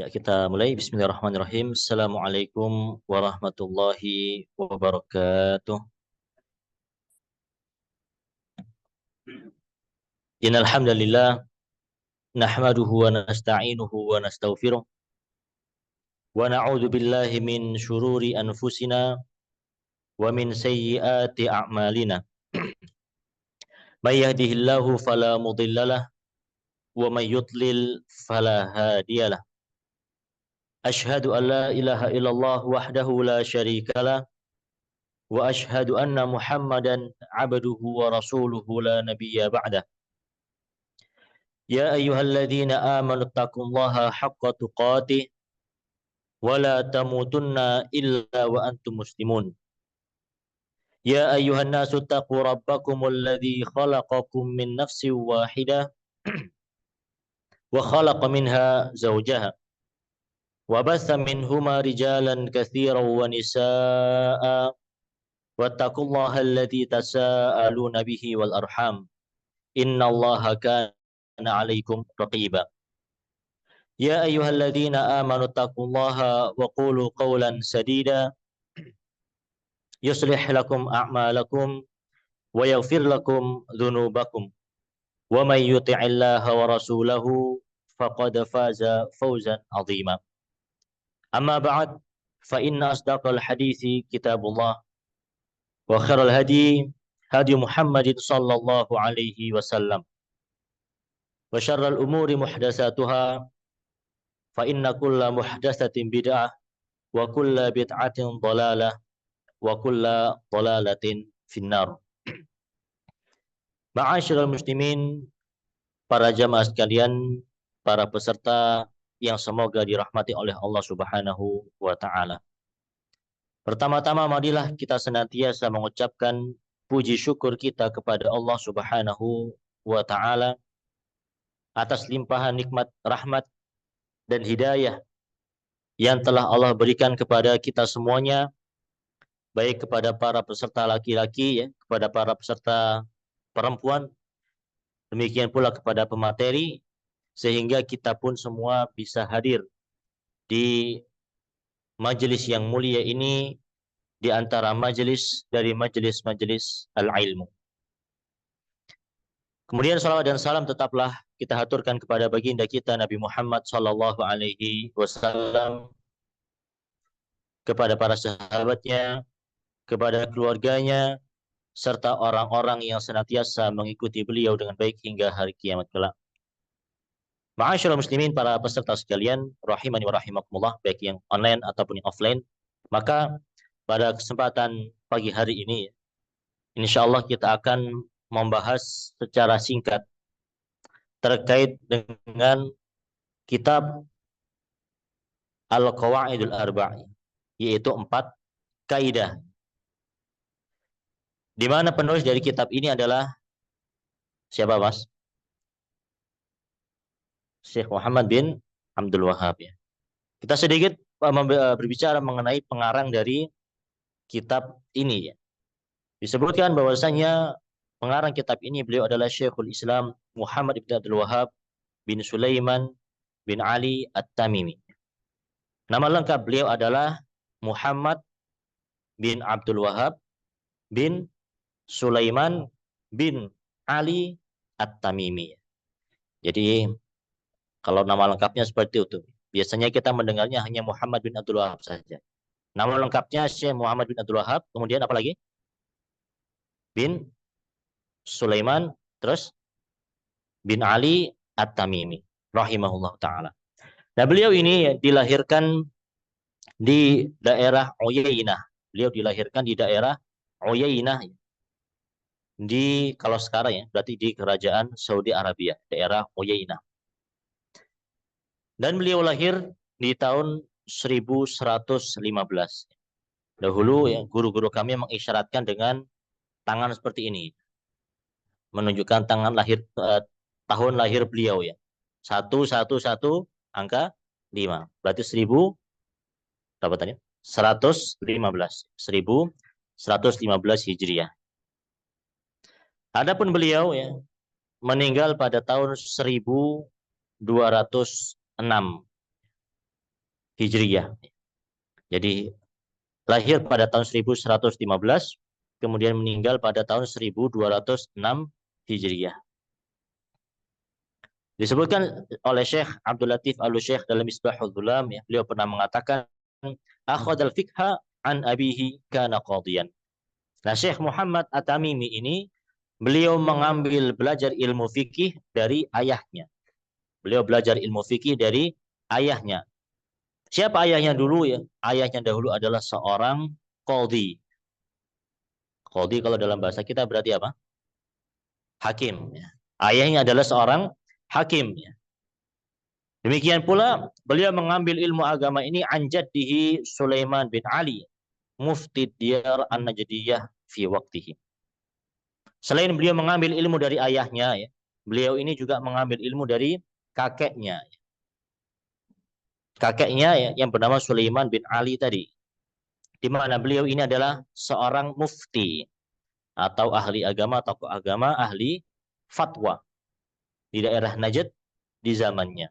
Ya, kita mulai. Bismillahirrahmanirrahim. Assalamualaikum warahmatullahi wabarakatuh. Innal hamdalillah nahmaduhu wa nasta'inuhu wa nastaghfiruh wa na'udzu billahi min syururi anfusina wa min sayyiati a'malina. May yahdihillahu fala mudhillalah wa may yudlil fala hadiyalah. Asyhadu an la ilaha illallah wahdahu la syarikalah wa asyhadu anna Muhammadan abduhu wa rasuluhu la nabiyya ba'dah. يا أيها الذين آمنوا اتقوا الله حق تقاته ولا تموتن إلا وأنتم مسلمون يا أيها الناس اتقوا ربكم الذي خلقكم من نفس واحدة وخلق منها زوجها وبث منهما رجالا كثيرا ونساء واتقوا الله الذي تساءلون به والأرحام إن الله كان عليكم رقيبا يا أيها الذين آمنوا اتقوا الله وقولوا قولا سديدا يصلح لكم أعمالكم ويغفر لكم ذنوبكم ومن يطع الله ورسوله فقد فاز فوزا عظيما أما بعد فإن أصدق الحديث كتاب الله وخير الهدي هدي محمد صلى الله عليه وسلم وشر الأمور محدثاتها فإن كل محدثة بدعة وكل بدعة ضلالة wa kulla dhalalatin finnar. Ma'asyiral muslimin, para jamaah sekalian, para peserta yang semoga dirahmati oleh Allah Subhanahu wa taala. Pertama-tama marilah kita senantiasa mengucapkan puji syukur kita kepada Allah Subhanahu wa taala atas limpahan nikmat rahmat dan hidayah yang telah Allah berikan kepada kita semuanya, baik kepada para peserta laki-laki, ya, kepada para peserta perempuan, demikian pula kepada pemateri, sehingga kita pun semua bisa hadir di majelis yang mulia ini, di antara majelis dari majelis-majelis al-ilmu. Kemudian salawat dan salam tetaplah kita haturkan kepada baginda kita Nabi Muhammad sallallahu alaihi wasallam, kepada para sahabatnya, kepada keluarganya, serta orang-orang yang senantiasa mengikuti beliau dengan baik hingga hari kiamat kelak. Ma'asyiral muslimin, para peserta sekalian, rahimani wa rahimakumullah, baik yang online ataupun yang offline. Maka pada kesempatan pagi hari ini, insya Allah kita akan membahas secara singkat terkait dengan kitab Al-Qawaidul Arba', yaitu 4 kaidah. Di mana penulis dari kitab ini adalah siapa, Mas? Syekh Muhammad bin Abdul Wahab, ya. Kita sedikit berbicara mengenai pengarang dari kitab ini, ya. Disebutkan bahwasanya pengarang kitab ini beliau adalah Syekhul Islam Muhammad bin Abdul Wahab bin Sulaiman bin Ali At-Tamimi. Nama lengkap beliau adalah Muhammad bin Abdul Wahab bin Sulaiman bin Ali At-Tamimi. Jadi kalau nama lengkapnya seperti itu. Biasanya kita mendengarnya hanya Muhammad bin Abdul Wahab saja. Nama lengkapnya Syekh Muhammad bin Abdul Wahab, kemudian apa lagi? Bin Sulaiman, terus bin Ali At-Tamimi rahimahullah taala. Nah, beliau ini dilahirkan di daerah Uyainah. Beliau dilahirkan di daerah Uyainah, di, kalau sekarang ya, berarti di kerajaan Saudi Arabia, daerah Uyainah. Dan beliau lahir di tahun 1115. Dahulu ya, guru-guru kami mengisyaratkan dengan tangan seperti ini, menunjukkan tangan lahir, tahun lahir beliau, ya. 111 angka 5. Berarti 1000 berapa tadi? 115. 1115 Hijriah. Adapun beliau, ya, meninggal pada tahun 1206 Hijriyah. Jadi lahir pada tahun 1115, kemudian meninggal pada tahun 1206 Hijriyah. Disebutkan oleh Syekh Abdul Latif Al-Syekh dalam Misbahul Dhulam, ya, beliau pernah mengatakan, akhadal fikha an abihi kana qadiyan. Nah, Syekh Muhammad At-Tamimi ini, beliau mengambil belajar ilmu fikih dari ayahnya. Beliau belajar ilmu fikih dari ayahnya. Siapa ayahnya dulu ya? Ayahnya dahulu adalah seorang qadhi. Qadhi kalau dalam bahasa kita berarti apa? Hakim. Ya. Ayahnya adalah seorang hakim. Ya. Demikian pula beliau mengambil ilmu agama ini an jaddihi Sulaiman bin Ali, mufti Diyar An-Najdiyah fi waqtihi. Selain beliau mengambil ilmu dari ayahnya, ya, beliau ini juga mengambil ilmu dari kakeknya. Kakeknya ya, yang bernama Sulaiman bin Ali tadi. Di mana beliau ini adalah seorang mufti atau ahli agama, tokoh agama, ahli fatwa di daerah Najd di zamannya.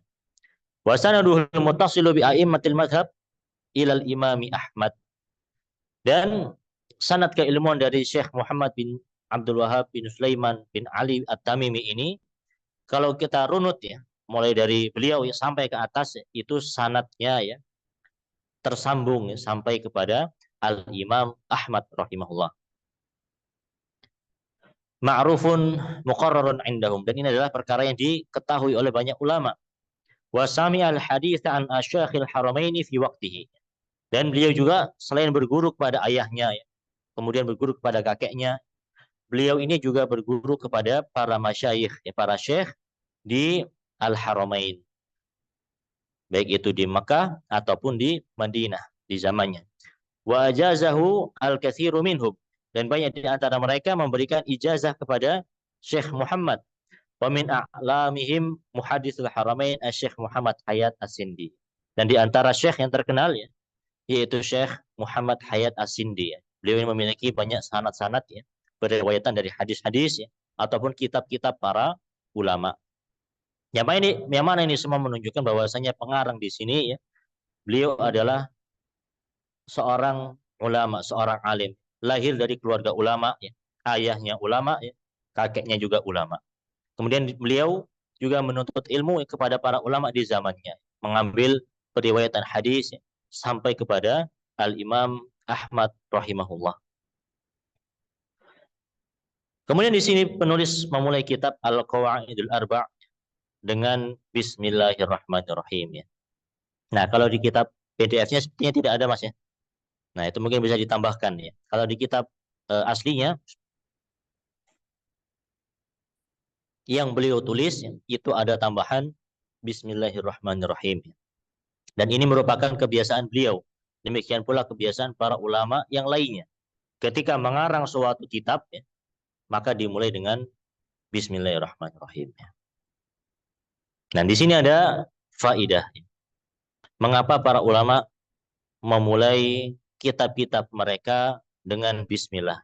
Wa sanaduhu muttasilu bi a'immatil madhab ilal imami Ahmad. Dan sanad keilmuan dari Syekh Muhammad bin Abdul Wahab bin Sulaiman bin Ali At-Tamimi ini, kalau kita runut ya, mulai dari beliau ya, sampai ke atas, itu sanadnya ya tersambung ya, sampai kepada Al-Imam Ahmad rahimahullah. Ma'rufun muqarrarun indahum, dan ini adalah perkara yang diketahui oleh banyak ulama. Wa sami'al hadits an asyakhil haramaini fi waqtihi. Dan beliau juga selain berguru kepada ayahnya ya, kemudian berguru kepada kakeknya, beliau ini juga berguru kepada para masyayikh ya, para syekh di Al-Haramain. Baik itu di Makkah ataupun di Madinah di zamannya. Wa ajazahu al-katsiru minhum, dan banyak di antara mereka memberikan ijazah kepada Syekh Muhammad. Wa min a'lamihim muhadditsul haramain Syekh Muhammad Hayat As-Sindi. Dan di antara syekh yang terkenal ya, yaitu Syekh Muhammad Hayat As-Sindi ya. Beliau ini memiliki banyak sanad-sanad ya, beriwayatan dari hadis-hadis ya, ataupun kitab-kitab para ulama. Yang mana ini semua menunjukkan bahwasanya pengarang di sini ya, beliau adalah seorang ulama, seorang alim, lahir dari keluarga ulama ya, ayahnya ulama ya, kakeknya juga ulama. Kemudian beliau juga menuntut ilmu kepada para ulama di zamannya, mengambil periwayatan hadis ya, sampai kepada Al-Imam Ahmad rahimahullah. Kemudian di sini penulis memulai kitab Al-Qawaidul Arba' dengan Bismillahirrahmanirrahim ya. Nah, kalau di kitab PDF-nya sepertinya tidak ada Mas ya. Nah, itu mungkin bisa ditambahkan ya. Kalau di kitab aslinya yang beliau tulis ya, itu ada tambahan Bismillahirrahmanirrahim. Dan ini merupakan kebiasaan beliau. Demikian pula kebiasaan para ulama yang lainnya. Ketika mengarang suatu kitab ya, maka dimulai dengan Bismillahirrahmanirrahim. Dan di sini ada faidah. Mengapa para ulama memulai kitab-kitab mereka dengan Bismillah?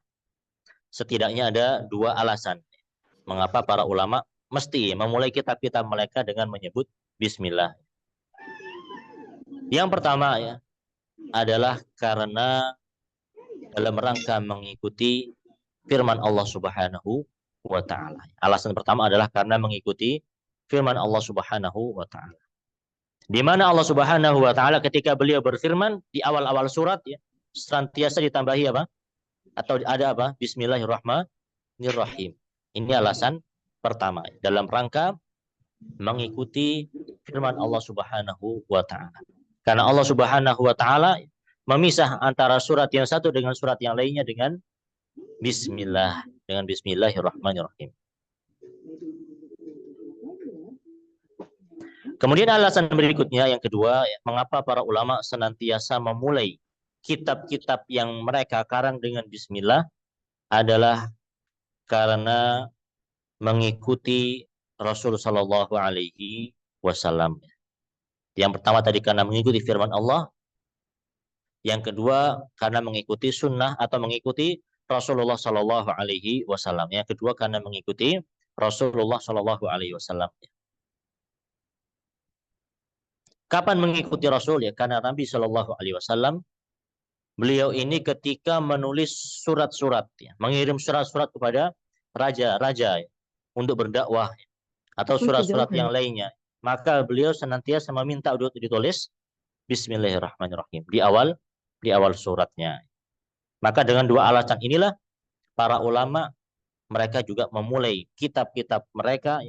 Setidaknya ada dua alasan. Mengapa para ulama mesti memulai kitab-kitab mereka dengan menyebut Bismillah? Yang pertama ya, adalah karena dalam rangka mengikuti firman Allah Subhanahu wa taala. Alasan pertama adalah karena mengikuti firman Allah Subhanahu wa taala. Di mana Allah Subhanahu wa taala ketika beliau berfirman di awal-awal surat ya, senantiasa ditambahi apa? Atau ada apa? Bismillahirrahmanirrahim. Ini alasan pertama dalam rangka mengikuti firman Allah Subhanahu wa taala. Karena Allah Subhanahu wa taala memisah antara surat yang satu dengan surat yang lainnya dengan bismillah, dengan bismillahirrahmanirrahim. Kemudian alasan berikutnya yang kedua, mengapa para ulama senantiasa memulai kitab-kitab yang mereka karang dengan bismillah adalah karena mengikuti Rasul Shallallahu Alaihi Wasallam. Yang pertama tadi karena mengikuti firman Allah, yang kedua karena mengikuti sunnah atau mengikuti Rasulullah Shallallahu Alaihi Wasallam. Yang kedua karena mengikuti Rasulullah Shallallahu Alaihi Wasallam. Kapan mengikuti Rasul ya? Karena Nabi Shallallahu Alaihi Wasallam beliau ini ketika menulis surat-surat, ya, mengirim surat-surat kepada raja-raja ya, untuk berdakwah ya, atau surat-surat yang lainnya, maka beliau senantiasa meminta untuk ditulis Bismillahirrahmanirrahim di awal suratnya. Maka dengan dua alasan inilah para ulama mereka juga memulai kitab-kitab mereka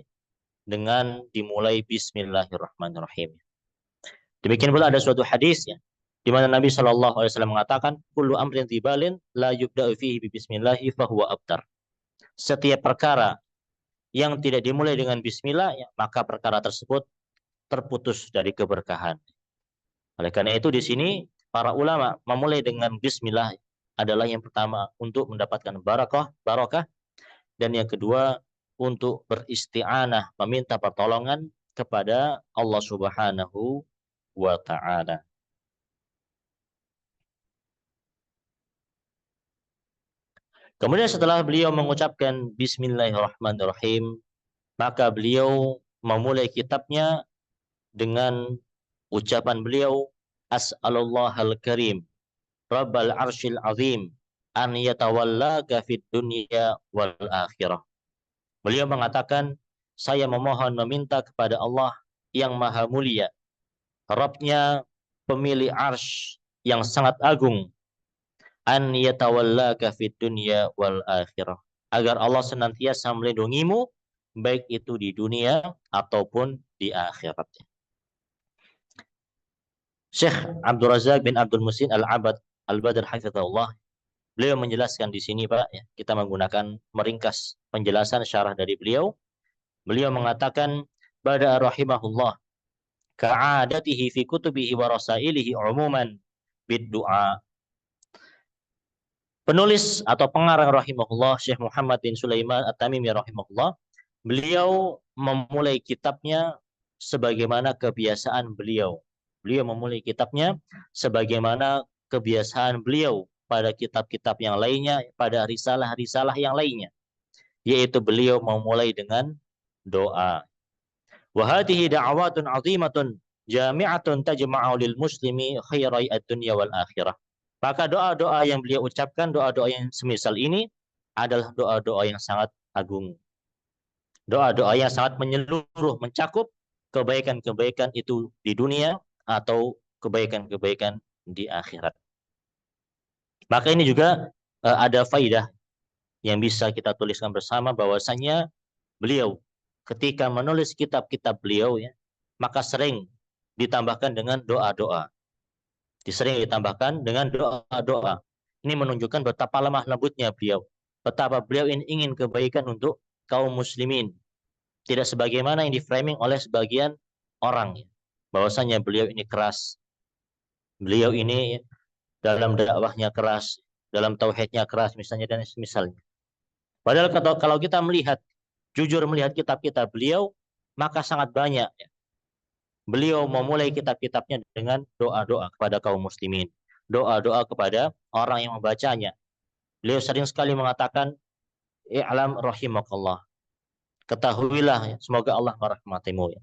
dengan dimulai Bismillahirrahmanirrahim. Demikian pula ada suatu hadis ya, di mana Nabi Shallallahu Alaihi Wasallam mengatakan, "Kullu amrin tibalin la yubda'u fihi bismillahi fahuwa abtar." Setiap perkara yang tidak dimulai dengan Bismillah, ya, maka perkara tersebut terputus dari keberkahan. Oleh karena itu di sini para ulama memulai dengan Bismillah adalah yang pertama untuk mendapatkan barokah, dan yang kedua untuk beristi'anah, meminta pertolongan kepada Allah Subhanahu wa Ta'ala. Kemudian setelah beliau mengucapkan Bismillahirrahmanirrahim, maka beliau memulai kitabnya dengan ucapan beliau, As'alullahal karim Rabbal arshil azim an yatawallaka fid dunya wal akhirah. Beliau mengatakan, saya memohon meminta kepada Allah yang maha mulia, Rabbnya pemilik arsy yang sangat agung, an yatawallaka fid dunya wal akhirah, agar Allah senantiasa melindungimu baik itu di dunia ataupun di akhirat. Syekh Abdul Razak bin Abdul Muhsin Al-Abad Al-Badr hafizahullah, beliau menjelaskan di sini Pak ya, kita menggunakan meringkas penjelasan syarah dari beliau. Beliau mengatakan, bada rahimahullah ka'adatihi fi kutubihi wa rasailihi umuman bid du'a. Penulis atau pengarang rahimahullah Syekh Muhammad bin Sulaiman At-Tamimi rahimahullah, beliau memulai kitabnya sebagaimana kebiasaan beliau. Beliau memulai kitabnya sebagaimana kebiasaan beliau pada kitab-kitab yang lainnya, pada risalah-risalah yang lainnya, yaitu beliau memulai dengan doa. Wa hadhihi da'awatun 'azimatun jami'atun tajma'u lil muslimi khairai ad-dunya wal akhirah. Maka doa-doa yang beliau ucapkan, doa-doa yang semisal ini adalah doa-doa yang sangat agung. Doa-doa yang sangat menyeluruh, mencakup kebaikan-kebaikan itu di dunia atau kebaikan-kebaikan di akhirat. Maka ini juga ada faidah yang bisa kita tuliskan bersama, bahwasanya beliau ketika menulis kitab-kitab beliau ya, maka sering ditambahkan dengan doa-doa. Sering ditambahkan dengan doa-doa. Ini menunjukkan betapa lemah lembutnya beliau, betapa beliau ingin kebaikan untuk kaum muslimin. Tidak sebagaimana yang diframing oleh sebagian orang, bahwasanya beliau ini keras, beliau ini dalam dakwahnya keras, dalam tauhidnya keras misalnya dan misalnya. Padahal kalau kita jujur melihat kitab-kitab beliau, maka sangat banyak beliau memulai kitab-kitabnya dengan doa-doa kepada kaum muslimin, doa-doa kepada orang yang membacanya. Beliau sering sekali mengatakan, i'lam rahimakallah, ketahuilah semoga Allah merahmatimu.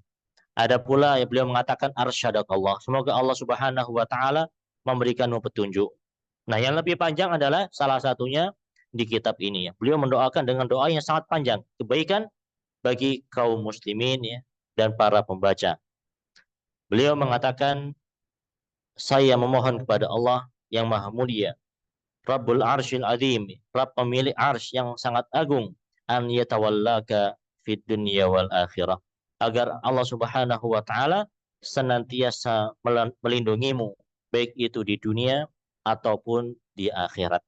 Ada pula yang beliau mengatakan arsyadakallah, semoga Allah Subhanahu wa taala memberikanmu petunjuk. Nah, yang lebih panjang adalah salah satunya di kitab ini ya. Beliau mendoakan dengan doa yang sangat panjang, kebaikan bagi kaum muslimin ya dan para pembaca. Beliau mengatakan, saya memohon kepada Allah yang maha mulia, Rabbul arsyil azim, Rabb pemilik arsy yang sangat agung, an yatawallaka fid dunya wal akhirah, agar Allah Subhanahu wa taala senantiasa melindungimu baik itu di dunia ataupun di akhirat.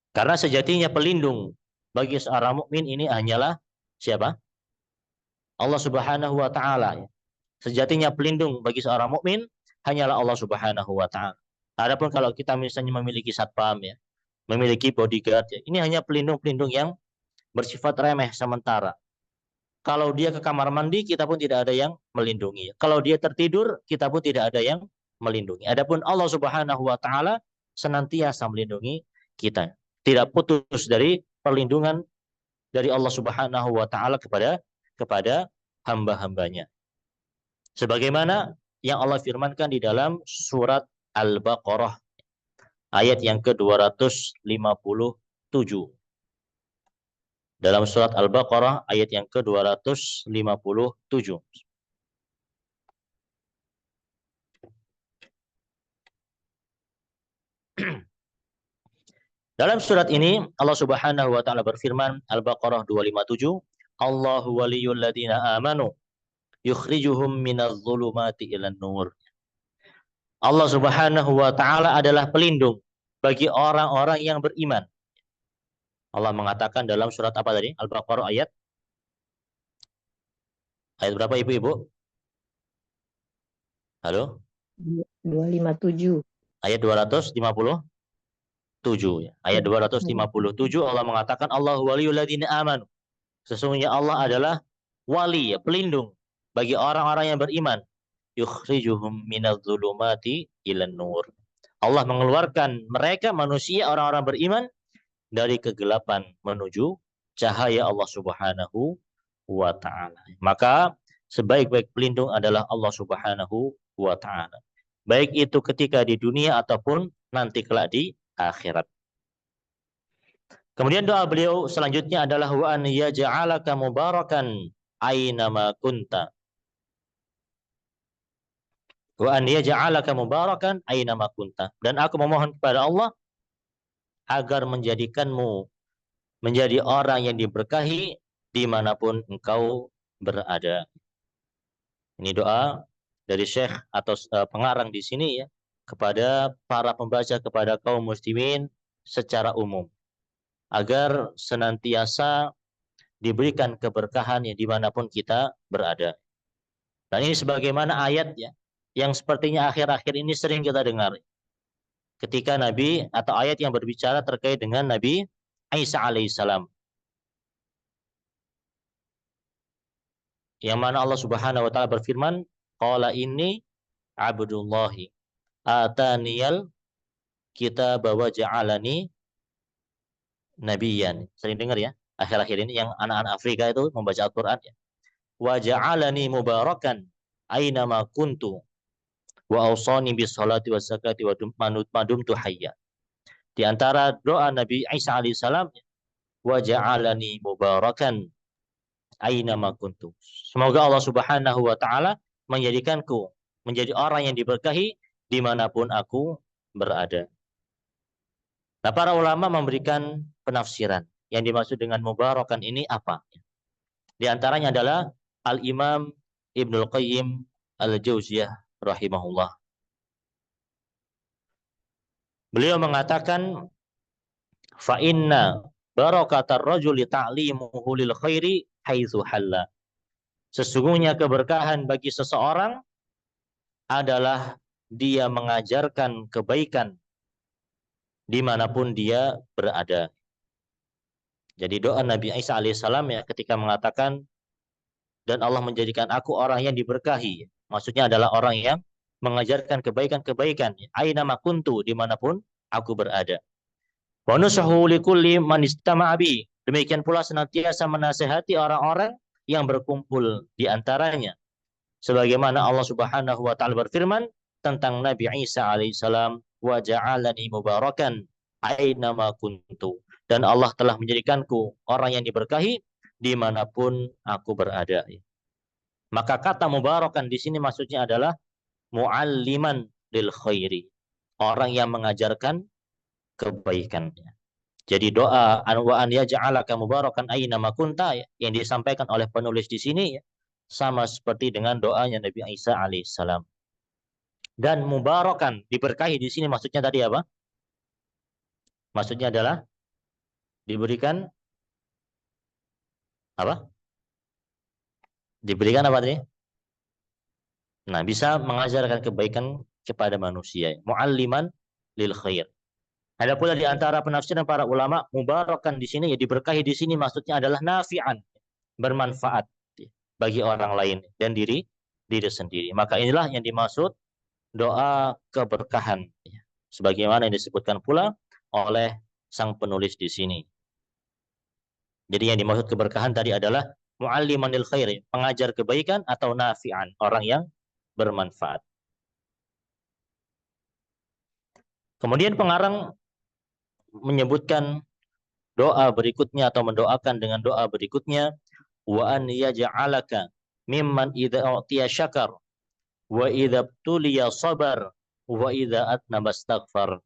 Karena sejatinya pelindung bagi seorang mukmin ini hanyalah siapa? Allah Subhanahu wa taala. Sejatinya pelindung bagi seorang mukmin hanyalah Allah Subhanahu wa taala. Adapun kalau kita misalnya memiliki satpam ya, memiliki bodyguard ya, ini hanya pelindung-pelindung yang bersifat remeh sementara. Kalau dia ke kamar mandi, kita pun tidak ada yang melindungi. Kalau dia tertidur, kita pun tidak ada yang melindungi. Adapun Allah Subhanahu wa taala senantiasa melindungi kita. Tidak putus dari perlindungan dari Allah Subhanahu wa taala kepada hamba-hambanya. Sebagaimana yang Allah firmankan di dalam surat Al-Baqarah ayat yang ke-257. Dalam surat Al-Baqarah ayat yang ke-257. Dalam surat ini Allah Subhanahu wa taala berfirman, Al-Baqarah 257, Allahu waliyul ladzina amanu yukhrijuhum minadh dhulumati ilan nur. Allah Subhanahu wa taala adalah pelindung bagi orang-orang yang beriman. Allah mengatakan dalam surat apa tadi? Al-Baqarah ayat berapa Ibu-ibu? Halo? 257. Ayat 257 ya. Ayat 257 Allah mengatakan Allahu waliyul ladzina amanu. Sesungguhnya Allah adalah wali, ya, pelindung bagi orang-orang yang beriman. Yukhrijuhum minadh-dhulumati ilan nur. Allah mengeluarkan mereka manusia orang-orang beriman dari kegelapan menuju cahaya Allah Subhanahu wa taala. Maka sebaik-baik pelindung adalah Allah Subhanahu wa taala. Baik itu ketika di dunia ataupun nanti kelak di akhirat. Kemudian doa beliau selanjutnya adalah wa an yaj'alaka mubarakan aynama kunta. Wa an yaj'alaka mubarakan aynama kunta. Dan aku memohon kepada Allah agar menjadikanmu menjadi orang yang diberkahi dimanapun engkau berada. Ini doa dari Syekh atau pengarang di sini ya kepada para pembaca, kepada kaum muslimin secara umum, agar senantiasa diberikan keberkahan ya dimanapun kita berada. Dan ini sebagaimana ayat ya yang sepertinya akhir-akhir ini sering kita dengar. Ketika Nabi atau ayat yang berbicara terkait dengan Nabi Isa alaihissalam, yang mana Allah Subhanahu wa taala berfirman, qala inni abdullahi ataniyal kitab wa ja'alani nabiyyan. Sering dengar ya akhir-akhir ini yang anak-anak Afrika itu membaca Al-Qur'an ya. Wa ja'alani mubarakan aina ma kuntu wa awsani bis salati was zakati wa madumtu hayya. Di antara doa Nabi Isa alaihissalam, wa ja'alani mubarakan aina ma kuntu. Semoga Allah Subhanahu wa taala menjadikanku menjadi orang yang diberkahi dimanapun aku berada. Nah, para ulama memberikan penafsiran. Yang dimaksud dengan mubarakan ini apa? Di antaranya adalah Al-Imam Ibnul Qayyim Al-Jauziyah rahimahullah. Beliau mengatakan, fa inna barakatar rajuli ta'limuhu lil khairi haitsu halla. Sesungguhnya keberkahan bagi seseorang adalah dia mengajarkan kebaikan dimanapun dia berada. Jadi doa Nabi Isa alaihissalam ya ketika mengatakan dan Allah menjadikan aku orang yang diberkahi. Maksudnya adalah orang yang mengajarkan kebaikan-kebaikan. Aina makuntu dimanapun aku berada. Wa nusahu likulli man istama'a bi. Demikian pula senantiasa menasihati orang-orang yang berkumpul di antaranya. Sebagaimana Allah Subhanahu wa taala berfirman tentang Nabi Isa alaihissalam, wa ja'alani mubarakan aina ma kuntu. Dan Allah telah menjadikanku orang yang diberkahi dimanapun aku berada. Maka kata mubarakan di sini maksudnya adalah mualliman lil khairi, orang yang mengajarkan kebaikan. Jadi doa wa an yaj'alaka mubarakan aina ma kunta yang disampaikan oleh penulis di sini ya, sama seperti dengan doanya Nabi Isa alaihissalam. Dan mubarakan diberkahi di sini maksudnya tadi apa? Maksudnya adalah diberikan apa? Diberikan apa tadi? Nah, bisa mengajarkan kebaikan kepada manusia. Mualliman lil khair. Ada pula di antara penafsiran para ulama, mubarakan di sini ya diberkahi di sini maksudnya adalah nafi'an, bermanfaat bagi orang lain dan diri sendiri. Maka inilah yang dimaksud doa keberkahan, sebagaimana yang disebutkan pula oleh sang penulis di sini. Jadi yang dimaksud keberkahan tadi adalah mualliman lil khair, pengajar kebaikan atau nafi'an, orang yang bermanfaat. Kemudian pengarang menyebutkan doa berikutnya atau mendoakan dengan doa berikutnya, wa an yaj'alaka mimman idza u'tiya syakar wa idza tuliya sabar wa idza atnaba astaghfar.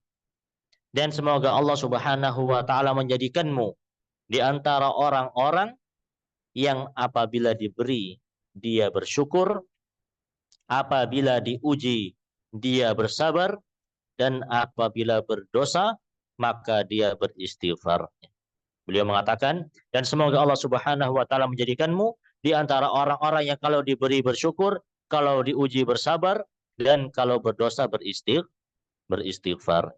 Dan semoga Allah Subhanahu wa taala menjadikanmu di antara orang-orang yang apabila diberi dia bersyukur, apabila diuji dia bersabar, dan apabila berdosa maka dia beristighfar. Beliau mengatakan, dan semoga Allah Subhanahu wa taala menjadikanmu di antara orang-orang yang kalau diberi bersyukur, kalau diuji bersabar, dan kalau berdosa beristighfar.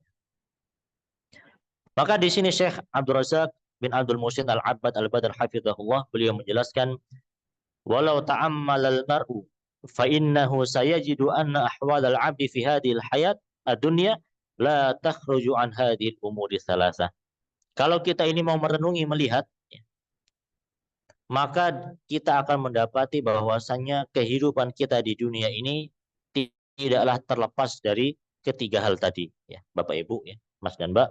Maka di sini Syekh Abdul Razak bin Abdul Muhsin Al-Abbad Al-Badr hafizahullah, beliau menjelaskan, walau ta'ammal al-mar'u fa innahu sayajidu anna ahwal al-'abdi fi hadhihi al-hayat ad-dunya la takhruju an hadhihi al-umuri thalathah. Kalau kita ini mau merenungi, melihat, maka kita akan mendapati bahwasannya kehidupan kita di dunia ini tidaklah terlepas dari ketiga hal tadi, ya, Bapak Ibu, ya, Mas dan Mbak.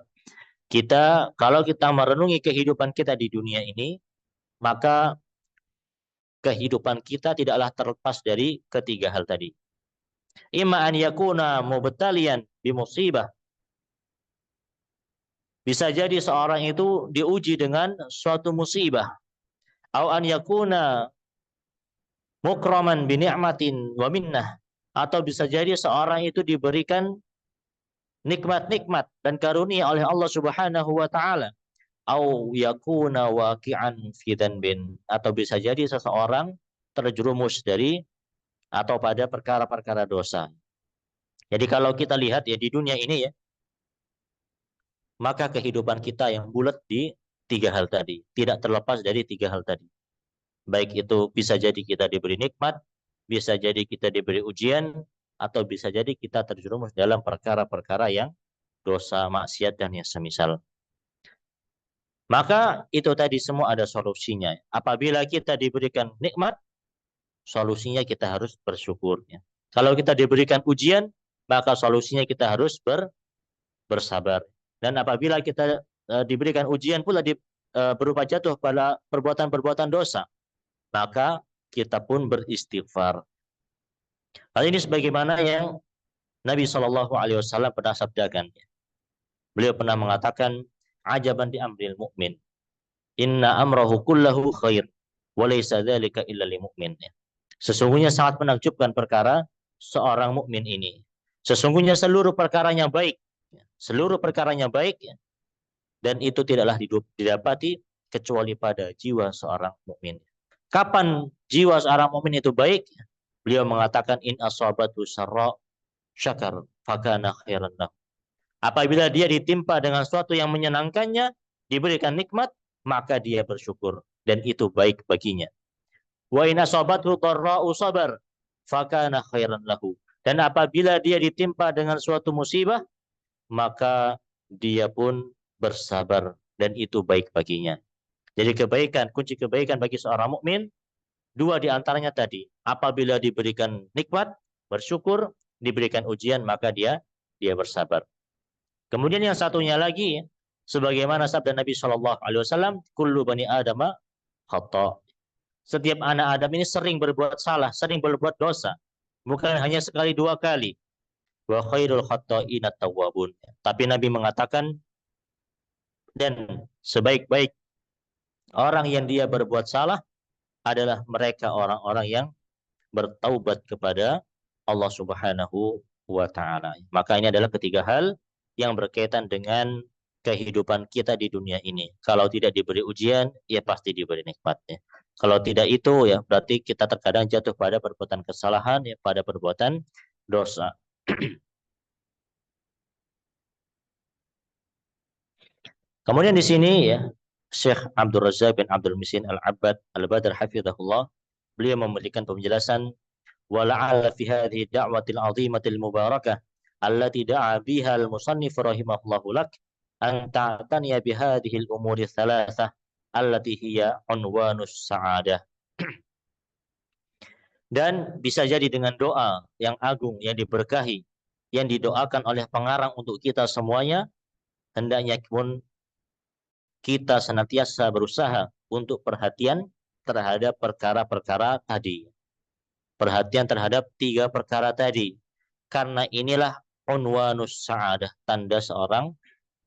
Kalau kita merenungi kehidupan kita di dunia ini, maka kehidupan kita tidaklah terlepas dari ketiga hal tadi. Imma an yakuna mubtaliyan bi musibah. Bisa jadi seorang itu diuji dengan suatu musibah. Au an yakuna mukraman bi ni'matin wa minnah. Atau bisa jadi seorang itu diberikan nikmat-nikmat dan karunia oleh Allah Subhanahu wa taala. Au yakuna waqi'an fi dhanbin, atau bisa jadi seseorang terjerumus dari atau pada perkara-perkara dosa. Jadi kalau kita lihat ya di dunia ini ya, maka kehidupan kita yang bulat di tiga hal tadi, tidak terlepas dari tiga hal tadi. Baik itu bisa jadi kita diberi nikmat, bisa jadi kita diberi ujian, atau bisa jadi kita terjerumus dalam perkara-perkara yang dosa, maksiat, dan yang semisal. Maka itu tadi semua ada solusinya. Apabila kita diberikan nikmat, solusinya kita harus bersyukur. Ya. Kalau kita diberikan ujian, maka solusinya kita harus bersabar. Dan apabila kita diberikan ujian pula berupa jatuh pada perbuatan-perbuatan dosa, maka kita pun beristighfar. Hal ini sebagaimana yang Nabi SAW pernah sabdakan. Beliau pernah mengatakan, ajaban di amril mu'min, inna amrahu kullahu khair, wa laysa dzalika illa lil mu'min. Sesungguhnya sangat menakjubkan perkara seorang mukmin ini. Sesungguhnya seluruh perkaranya baik, seluruh perkaranya baik, dan itu tidaklah didapati kecuali pada jiwa seorang mukmin. Kapan jiwa seorang mukmin itu baik? Beliau mengatakan, in asabatu syarra syakar fakana khairan lahu. Apabila dia ditimpa dengan sesuatu yang menyenangkannya, diberikan nikmat, maka dia bersyukur dan itu baik baginya. Wa in asabathu dharra'u sabar fakana khairan lahu. Dan apabila dia ditimpa dengan suatu musibah, maka dia pun bersabar dan itu baik baginya. Jadi kunci kebaikan bagi seorang mukmin, dua di antaranya tadi. Apabila diberikan nikmat, bersyukur, diberikan ujian, maka dia bersabar. Kemudian yang satunya lagi, sebagaimana sabda Nabi SAW, kullu bani adama khata'. Setiap anak Adam ini sering berbuat salah, sering berbuat dosa. Bukan hanya sekali dua kali. Wa khairul khata'ina tawwabun. Tapi Nabi mengatakan, dan sebaik-baik orang yang dia berbuat salah adalah mereka orang-orang yang bertaubat kepada Allah Subhanahu wa taala. Maka ini adalah ketiga hal yang berkaitan dengan kehidupan kita di dunia ini. Kalau tidak diberi ujian, ya pasti diberi nikmatnya. Kalau tidak itu, ya berarti kita terkadang jatuh pada perbuatan kesalahan, ya pada perbuatan dosa. Kemudian di sini ya Syekh Abdul Razak bin Abdul Muhsin Al-Abbad Al-Badr hafizahullah, beliau memberikan penjelasan, wala'alla fi hadhihi da'watil 'azimatil mubarakah allati da'a biha al-musannif rahimahullahu lak an ta'taniya bihadhihi al-umuri thalathah allati hiya unwanus sa'adah. Dan bisa jadi dengan doa yang agung, yang diberkahi, yang didoakan oleh pengarang untuk kita semuanya, hendaknya pun kita senantiasa berusaha untuk perhatian terhadap perkara-perkara tadi. Perhatian terhadap tiga perkara tadi. Karena inilah unwanus sa'adah, tanda seorang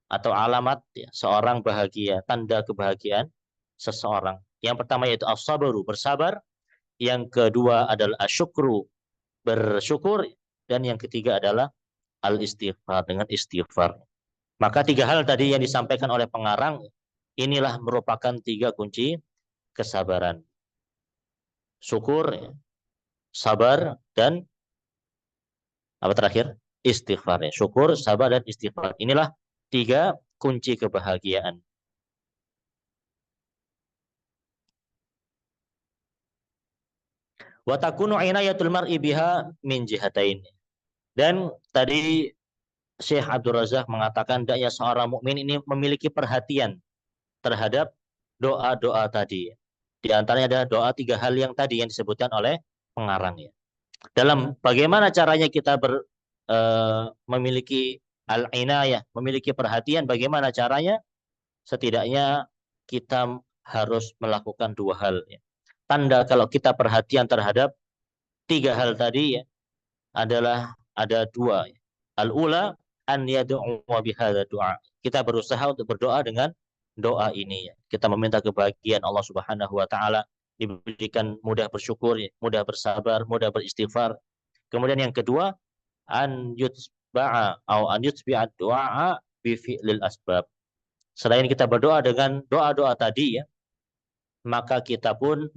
atau alamat ya, seorang bahagia, tanda kebahagiaan seseorang. Yang pertama yaitu as-sabru, bersabar. Yang kedua adalah asyukru, bersyukur. Dan yang ketiga adalah al-istighfar, dengan istighfar. Maka tiga hal tadi yang disampaikan oleh pengarang, inilah merupakan tiga kunci kesabaran. Syukur, sabar, dan apa terakhir? Istighfar. Ya. Syukur, sabar, dan istighfar. Inilah tiga kunci kebahagiaan. Wa takunu inayatul mar'i biha min jihatain. Dan tadi Syekh Abdul Razak mengatakan daya seorang mukmin ini memiliki perhatian terhadap doa-doa tadi. Di antaranya ada doa tiga hal yang tadi yang disebutkan oleh pengarang ya. Dalam bagaimana caranya kita memiliki al-inayah, memiliki perhatian, bagaimana caranya? Setidaknya kita harus melakukan dua hal ya. Tanda kalau kita perhatian terhadap tiga hal tadi ya adalah ada dua ya. Al-ula an yad'u bihadza du'a. Kita berusaha untuk berdoa dengan doa ini ya. Kita meminta kebahagiaan Allah Subhanahu wa taala, diberikan mudah bersyukur, ya, mudah bersabar, mudah beristighfar. Kemudian yang kedua, an yutba'a atau an yutbi'a du'a bi fi'lil asbab. Selain kita berdoa dengan doa-doa tadi ya, maka kita pun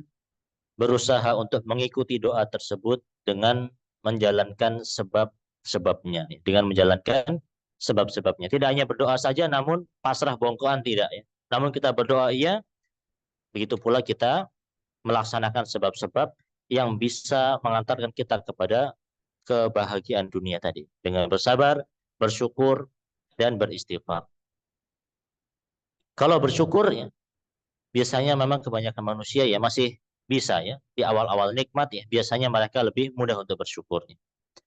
berusaha untuk mengikuti doa tersebut dengan menjalankan sebab-sebabnya, ya. Dengan menjalankan sebab-sebabnya. Tidak hanya berdoa saja, namun pasrah bongkoan tidak ya. Namun kita berdoa iya, begitu pula kita melaksanakan sebab-sebab yang bisa mengantarkan kita kepada kebahagiaan dunia tadi. Dengan bersabar, bersyukur, dan beristighfar. Kalau bersyukur ya, biasanya memang kebanyakan manusia ya masih bisa ya di awal-awal nikmat ya biasanya mereka lebih mudah untuk bersyukur.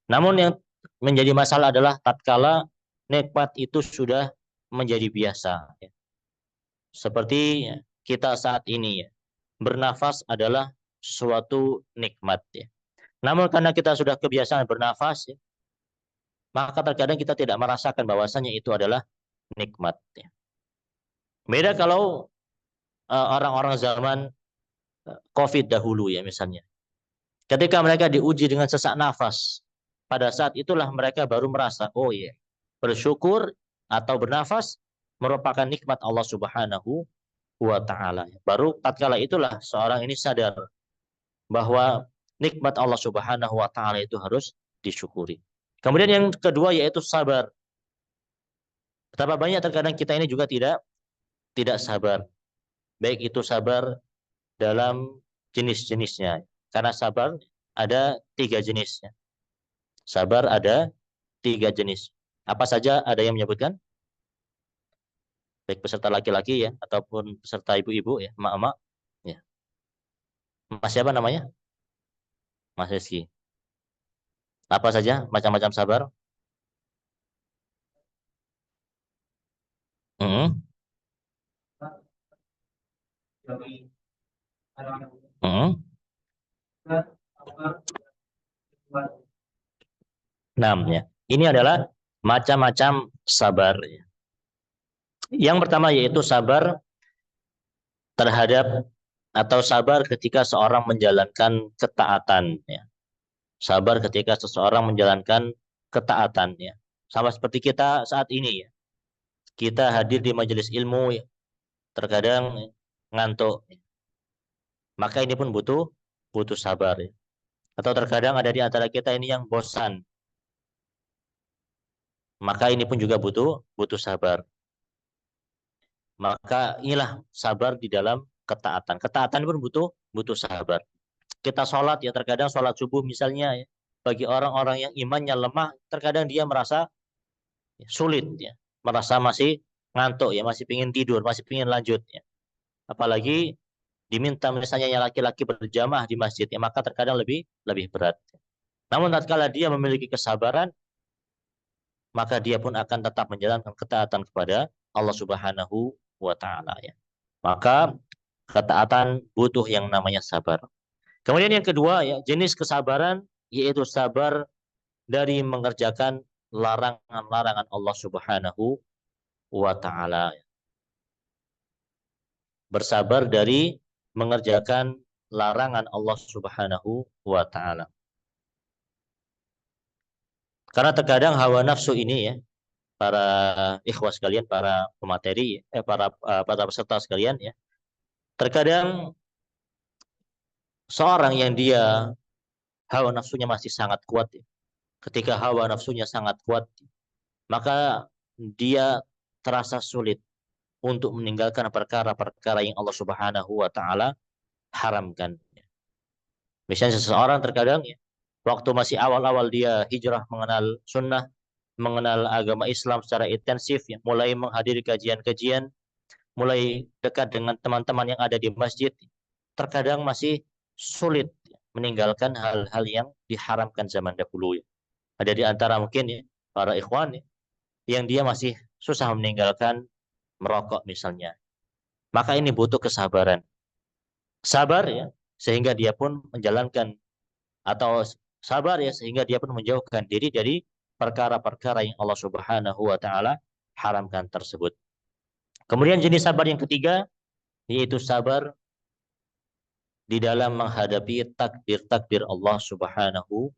Namun yang menjadi masalah adalah tatkala nikmat itu sudah menjadi biasa ya. Seperti kita saat ini ya, bernafas adalah suatu nikmat ya. Namun karena kita sudah kebiasaan bernafas ya, maka terkadang kita tidak merasakan bahwasanya itu adalah nikmat ya. Beda kalau orang-orang zaman COVID dahulu ya misalnya. Ketika mereka diuji dengan sesak nafas, pada saat itulah mereka baru merasa, oh iya, bersyukur atau bernafas merupakan nikmat Allah Subhanahu wa taala. Baru tatkala itulah seorang ini sadar bahwa nikmat Allah Subhanahu wa taala itu harus disyukuri. Kemudian yang kedua yaitu sabar. Betapa banyak terkadang kita ini juga tidak sabar. Baik itu sabar dalam jenis-jenisnya. Karena sabar ada tiga jenisnya. Sabar ada tiga jenis. Apa saja ada yang menyebutkan? Baik peserta laki-laki ya, ataupun peserta ibu-ibu ya, emak-emak. Ya. Mas siapa namanya? Mas Rizky. Apa saja macam-macam sabar? Mm -hmm. Ya. Ini adalah macam-macam sabar. Yang pertama yaitu sabar terhadap atau sabar ketika seorang menjalankan ketaatan. Ya. Sabar ketika seseorang menjalankan ketaatan. Ya. Sama seperti kita saat ini ya. Kita hadir di majelis ilmu ya. Terkadang ngantuk. Ya. Maka ini pun butuh sabar. Ya. Atau terkadang ada di antara kita ini yang bosan. Maka ini pun juga butuh sabar. Maka inilah sabar di dalam ketaatan. Ketaatan pun butuh sabar. Kita sholat ya terkadang sholat subuh misalnya ya, bagi orang-orang yang imannya lemah terkadang dia merasa ya, sulit ya, merasa masih ngantuk ya, masih pingin tidur, masih pingin lanjut ya. Apalagi diminta misalnya yang laki-laki berjamaah di masjid, ya maka terkadang lebih lebih berat. Namun tatkala dia memiliki kesabaran, maka dia pun akan tetap menjalankan ketaatan kepada Allah Subhanahu wa taala ya. Maka ketaatan butuh yang namanya sabar. Kemudian yang kedua ya, jenis kesabaran yaitu sabar dari mengerjakan larangan-larangan Allah Subhanahu wa taala. Bersabar dari mengerjakan larangan Allah Subhanahu wa taala. Karena terkadang hawa nafsu ini ya, para ikhwas sekalian, para pemateri, para peserta sekalian ya, terkadang seorang yang dia hawa nafsunya masih sangat kuat ya. Ketika hawa nafsunya sangat kuat, maka dia terasa sulit untuk meninggalkan perkara-perkara yang Allah Subhanahu wa taala haramkan. Misalnya seseorang terkadang ya, waktu masih awal-awal dia hijrah mengenal sunnah, mengenal agama Islam secara intensif, ya, mulai menghadiri kajian-kajian, mulai dekat dengan teman-teman yang ada di masjid, terkadang masih sulit meninggalkan hal-hal yang diharamkan zaman dahulu. Ya. Ada di antara mungkin ya, para ikhwan ya, yang dia masih susah meninggalkan merokok misalnya. Maka ini butuh kesabaran. Sabar ya, sehingga dia pun menjalankan atau sabar ya sehingga dia pun menjauhkan diri dari perkara-perkara yang Allah Subhanahu wa taala haramkan tersebut. Kemudian jenis sabar yang ketiga yaitu sabar di dalam menghadapi takdir-takdir Allah Subhanahu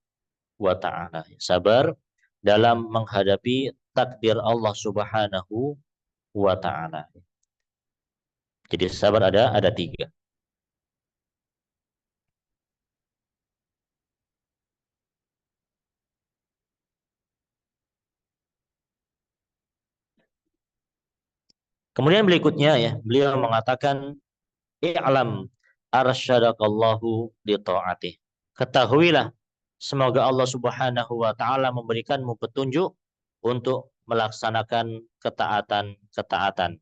wa taala. Sabar dalam menghadapi takdir Allah Subhanahu wa taala. Jadi sabar ada tiga. Kemudian berikutnya ya, beliau mengatakan i'lam arsyadakallahu li ta'atih. Ketahuilah semoga Allah Subhanahu wa taala memberikanmu petunjuk untuk melaksanakan ketaatan-ketaatan.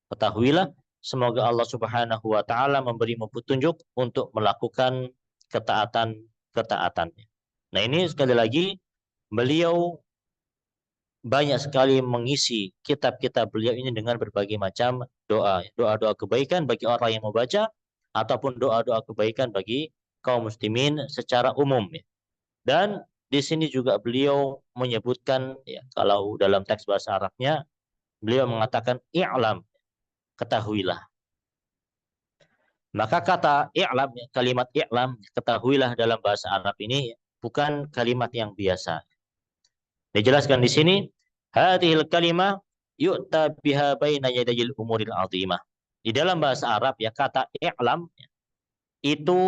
Ketahuilah semoga Allah Subhanahu wa taala memberimu petunjuk untuk melakukan ketaatan-ketaatan. Nah, ini sekali lagi beliau banyak sekali mengisi kitab-kitab beliau ini dengan berbagai macam doa. Doa-doa kebaikan bagi orang yang membaca, ataupun doa-doa kebaikan bagi kaum muslimin secara umum. Ya. Dan di sini juga beliau menyebutkan, ya, kalau dalam teks bahasa Arabnya, beliau mengatakan i'lam, ketahuilah. Maka kata i'lam, ya, kalimat i'lam, ketahuilah dalam bahasa Arab ini bukan kalimat yang biasa. Dijelaskan di sini, hadhil kalimah yu'ta biha baina yadayil umuril azimah. Di dalam bahasa Arab ya kata i'lam itu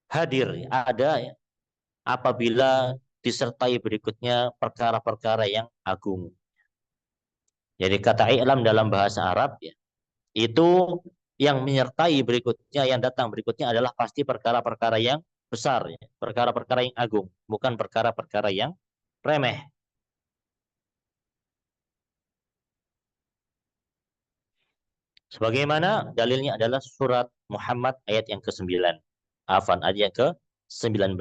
hadir, ada ya, apabila disertai berikutnya perkara-perkara yang agung. Jadi kata i'lam dalam bahasa Arab ya, itu yang menyertai berikutnya, yang datang berikutnya adalah pasti perkara-perkara yang besar, ya. Perkara-perkara yang agung, bukan perkara-perkara yang remeh. Sebagaimana dalilnya adalah surat Muhammad ayat yang ke-9. Afan ayat yang ke-19.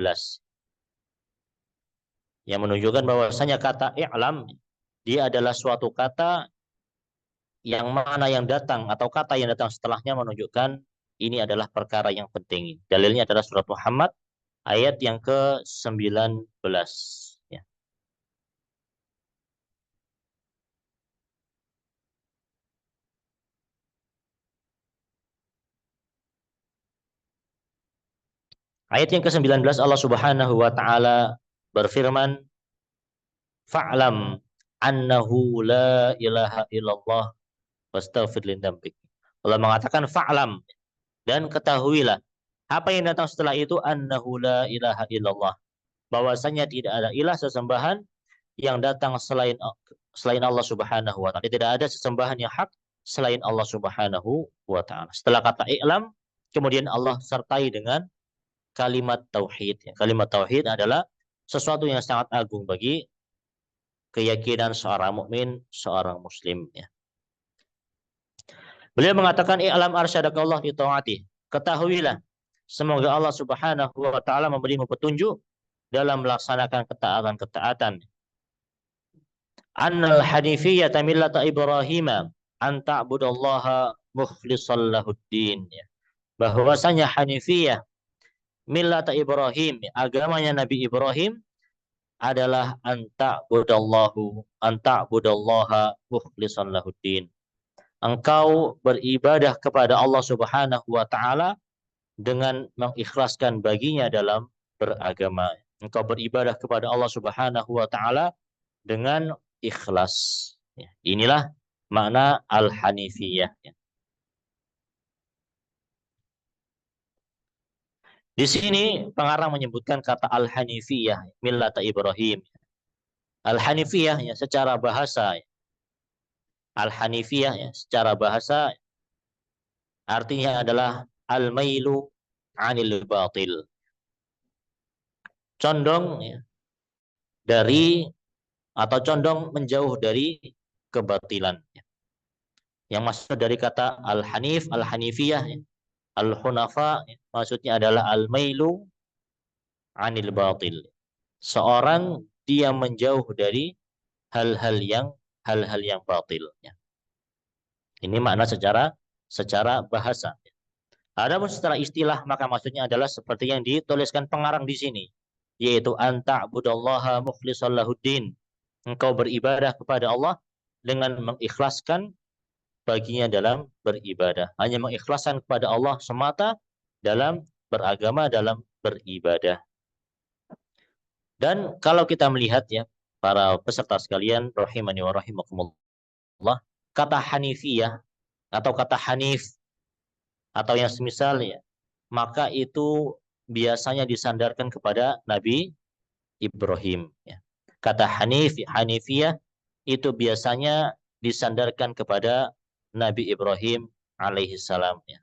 Yang menunjukkan bahwasanya kata i'lam dia adalah suatu kata yang mana yang datang atau kata yang datang setelahnya menunjukkan ini adalah perkara yang penting. Dalilnya adalah surat Muhammad ayat yang ke-19. Ya. Ayat yang ke-19 Allah Subhanahu wa taala berfirman, "Fa'lam annahu la ilaha illallah wastaghfir lidzambik." Allah mengatakan fa'lam, dan ketahuilah apa yang datang setelah itu, annahu la ilaha illallah, bahwasanya tidak ada ilah sesembahan yang datang selain Allah Subhanahu wa taala. Tidak ada sesembahan yang hak selain Allah Subhanahu wa taala. Setelah kata i'lam, kemudian Allah sertai dengan kalimat tauhid. Kalimat tauhid adalah sesuatu yang sangat agung bagi keyakinan seorang mukmin, seorang muslim. Ya. Beliau mengatakan i'lam arsyadakallah li taati. Ketahuilah semoga Allah Subhanahu wa taala memberimu petunjuk dalam melaksanakan ketaatan-ketaatan. Annal hanifiyyata millata Ibrahim an ta'budallaha mukhlishan lahuddin. Bahwasanya Hanifiyah millata Ibrahim, agamanya Nabi Ibrahim adalah anta budallaha mukhlishan lahuddin. Engkau beribadah kepada Allah Subhanahu wa taala dengan mengikhlaskan baginya dalam beragama. Engkau beribadah kepada Allah Subhanahu wa taala dengan ikhlas. Inilah makna al-hanifiyah. Di sini pengarang menyebutkan kata al-hanifiyah, millata Ibrahim. Al-hanifiyah ya secara bahasa, al-hanifiyah ya secara bahasa artinya adalah al-mailu anil batil. Condong ya, dari atau condong menjauh dari kebatilan. Yang maksud dari kata al-hanif, al-hanifiyah, al-hunafa maksudnya adalah al-mailu anil batil. Seorang dia menjauh dari hal-hal yang batil. Ini makna secara bahasa. Adapun secara istilah maka maksudnya adalah seperti yang dituliskan pengarang di sini, yaitu anta'budallaha mukhlishan lahuddin. Engkau beribadah kepada Allah dengan mengikhlaskan baginya dalam beribadah. Hanya mengikhlaskan kepada Allah semata dalam beragama, dalam beribadah. Dan kalau kita melihat ya, para peserta sekalian, rahimani wa rahimakumullah, kata hanifiyah atau kata hanif atau yang semisal ya, maka itu biasanya disandarkan kepada Nabi Ibrahim. Ya. Kata hanif, hanifiyah itu biasanya disandarkan kepada Nabi Ibrahim alaihi salam. Ya.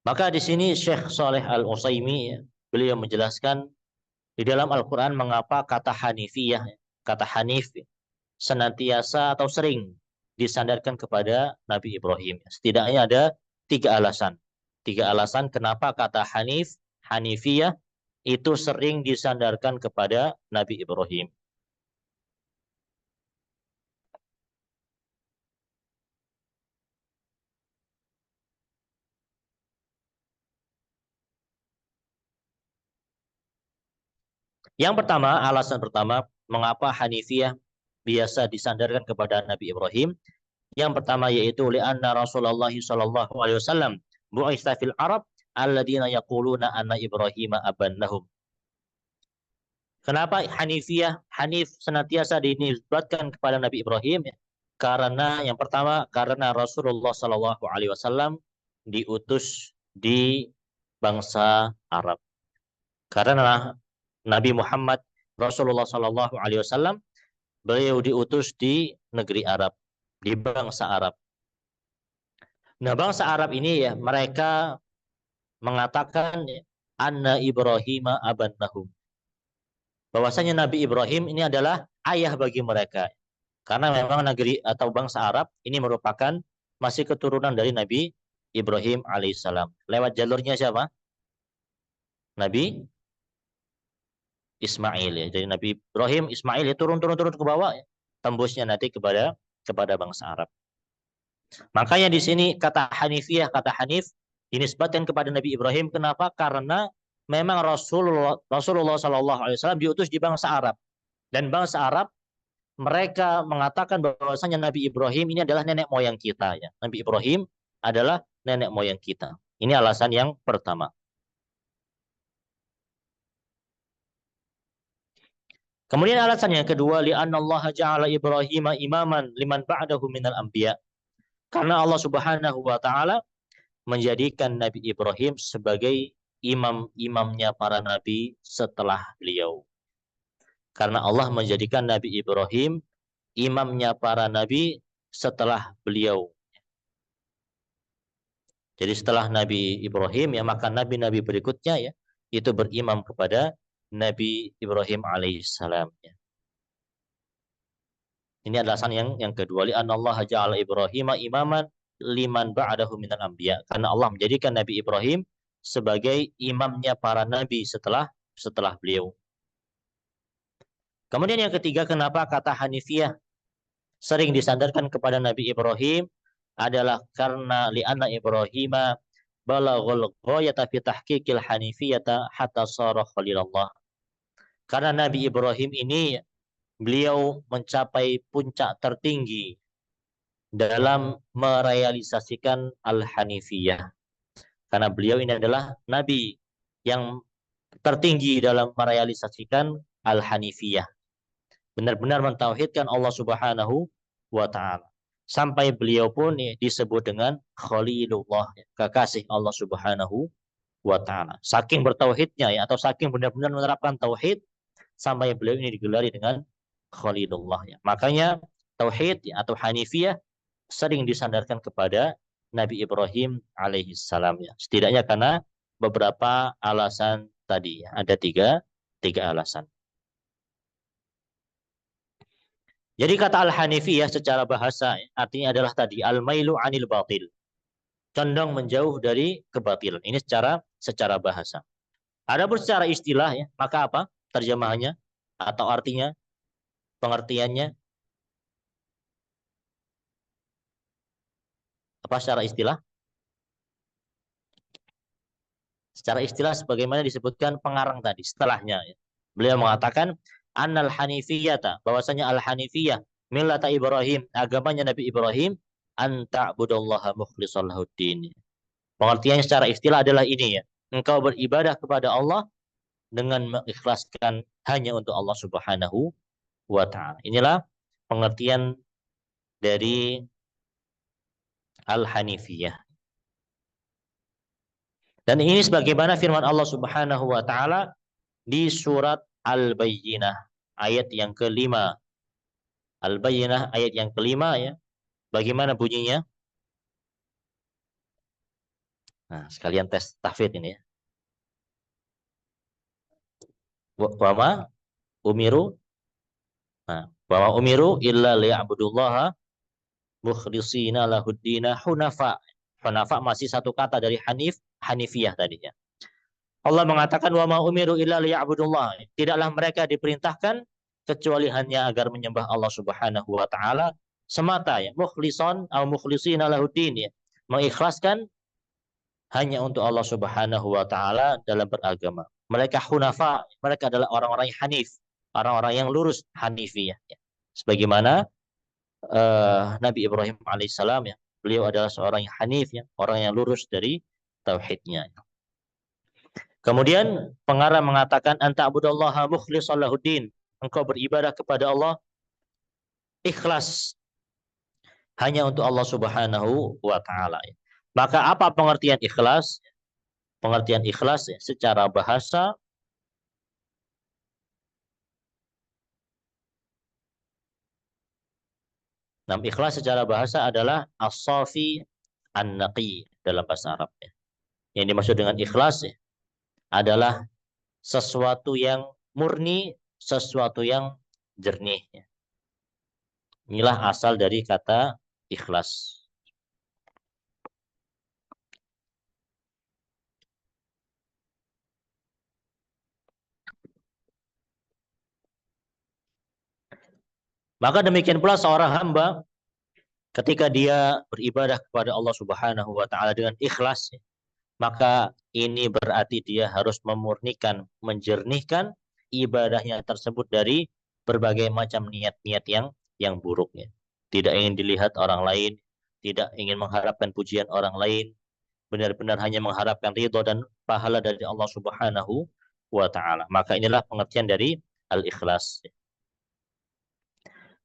Maka di sini Syekh Saleh Al-Utsaimin ya, beliau menjelaskan di dalam Al-Quran mengapa kata hanifiyah, kata hanif senantiasa atau sering disandarkan kepada Nabi Ibrahim. Setidaknya ada 3 alasan. 3 alasan kenapa kata hanif, hanifiyah itu sering disandarkan kepada Nabi Ibrahim. Yang pertama, alasan pertama, mengapa hanifiyah biasa disandarkan kepada Nabi Ibrahim. Yang pertama yaitu li'anna Rasulullah sallallahu alaihi wasallam bu'itsa fil Arab alladziina yaquluna anna Ibrahim abannahum. Kenapa hanifiyah, hanif senantiasa dinisbatkan kepada Nabi Ibrahim? Karena yang pertama, karena Rasulullah sallallahu alaihi wasallam diutus di bangsa Arab. Karena Nabi Muhammad Rasulullah sallallahu alaihi wasallam beliau diutus di negeri Arab, di bangsa Arab. Nah, bangsa Arab ini ya mereka mengatakan anna Ibrahim abannahum. Bahwasanya Nabi Ibrahim ini adalah ayah bagi mereka. Karena memang negeri atau bangsa Arab ini merupakan masih keturunan dari Nabi Ibrahim alaihissalam. Lewat jalurnya siapa? Nabi Ismail ya. Jadi Nabi Ibrahim, Ismail ya turun ke bawah ya. Tembusnya nanti kepada bangsa Arab. Makanya di sini kata hanifiyah, kata hanif dinisbatkan kepada Nabi Ibrahim. Kenapa? Karena memang Rasulullah Shallallahu Alaihi Wasallam diutus di bangsa Arab, dan bangsa Arab mereka mengatakan bahwasanya Nabi Ibrahim ini adalah nenek moyang kita. Ya. Nabi Ibrahim adalah nenek moyang kita. Ini alasan yang pertama. Kemudian alasan yang kedua, li'anna Allah ja'ala Ibrahim imaman liman ba'dahu minal anbiya. Karena Allah Subhanahu wa taala menjadikan Nabi Ibrahim sebagai imam-imamnya para nabi setelah beliau. Karena Allah menjadikan Nabi Ibrahim imamnya para nabi setelah beliau. Jadi setelah Nabi Ibrahim ya maka nabi-nabi berikutnya ya itu berimam kepada Nabi Ibrahim alaihissalam. Ya. Ini alasan yang kedua, li Allah ja'ala Ibrahim imaman liman ba'dahu minal anbiya. Karena Allah menjadikan Nabi Ibrahim sebagai imamnya para nabi setelah beliau. Kemudian yang ketiga, kenapa kata Hanifiyah sering disandarkan kepada Nabi Ibrahim adalah karena li'anna Ibrahim balaghul ghayata fi tahqiqil hanifiyata hatta sara khalilullah. Karena Nabi Ibrahim ini beliau mencapai puncak tertinggi dalam merealisasikan al-hanifiyah. Karena beliau ini adalah nabi yang tertinggi dalam merealisasikan al-hanifiyah. Benar-benar mentauhidkan Allah Subhanahu wa taala. Sampai beliau pun disebut dengan Khalilullah, kekasih Allah Subhanahu wa taala. Saking bertauhidnya atau saking benar-benar menerapkan tauhid sampai beliau ini digelari dengan Khalilullah ya. Makanya tauhid atau hanifiyah sering disandarkan kepada Nabi Ibrahim alaihi salam ya. Setidaknya karena beberapa alasan tadi ya. Ada tiga alasan. Jadi kata al-hanifiyah secara bahasa artinya adalah tadi al-mailu anil batil. Condong menjauh dari kebatilan. Ini secara bahasa. Adapun secara istilah ya, maka apa terjemahannya atau artinya, pengertiannya apa secara istilah? Secara istilah sebagaimana disebutkan pengarang tadi setelahnya ya. Beliau mengatakan annal hanifiyata, bahwasanya al-hanifiyah millata Ibrahim, agamanya Nabi Ibrahim, anta budallaha mukhlishan lahuddin. Pengertiannya secara istilah adalah ini ya. Engkau beribadah kepada Allah dengan mengikhlaskan hanya untuk Allah Subhanahu wa taala. Inilah pengertian dari al-hanifiyah. Dan ini sebagaimana firman Allah Subhanahu wa taala di surat Al-Bayyinah ayat yang kelima. Al-Bayyinah ayat yang kelima ya. Bagaimana bunyinya? Nah, sekalian tes tahfidz ini ya. Wa ma umiru. Nah, wa ma umiru illa liya'budullaha mukhlishina lahuddina hunafa. Hunafa masih satu kata dari hanifiyah tadinya. Allah mengatakan wa ma umiru illa liya'budullah. Tidaklah mereka diperintahkan kecuali hanya agar menyembah Allah Subhanahu wa taala semata ya, mukhlishon atau mukhlishina lahuddin ya. Mengikhlaskan hanya untuk Allah Subhanahu wa taala dalam beragama. Mereka hunafa, mereka adalah orang-orang yang hanif, orang-orang yang lurus hanifiyah ya. Sebagaimana Nabi Ibrahim alaihissalam ya, beliau adalah seorang yang hanif ya, orang yang lurus dari tauhidnya. Kemudian pengarang mengatakan anta'budallaha mukhlishan lahuddin. Engkau beribadah kepada Allah ikhlas hanya untuk Allah Subhanahu wa taala. Maka apa pengertian ikhlas? Pengertian ikhlas secara bahasa ikhlas secara bahasa adalah as-safi an-naqi dalam bahasa Arab ya. Yang dimaksud dengan ikhlas ya, adalah sesuatu yang murni, sesuatu yang jernih. Inilah asal dari kata ikhlas. Maka demikian pula seorang hamba ketika dia beribadah kepada Allah Subhanahu wa taala dengan ikhlas, maka ini berarti dia harus memurnikan, menjernihkan ibadahnya tersebut dari berbagai macam niat-niat yang buruk ya. Tidak ingin dilihat orang lain, tidak ingin mengharapkan pujian orang lain, benar-benar hanya mengharapkan ridho dan pahala dari Allah Subhanahu wa taala. Maka inilah pengertian dari al-ikhlas.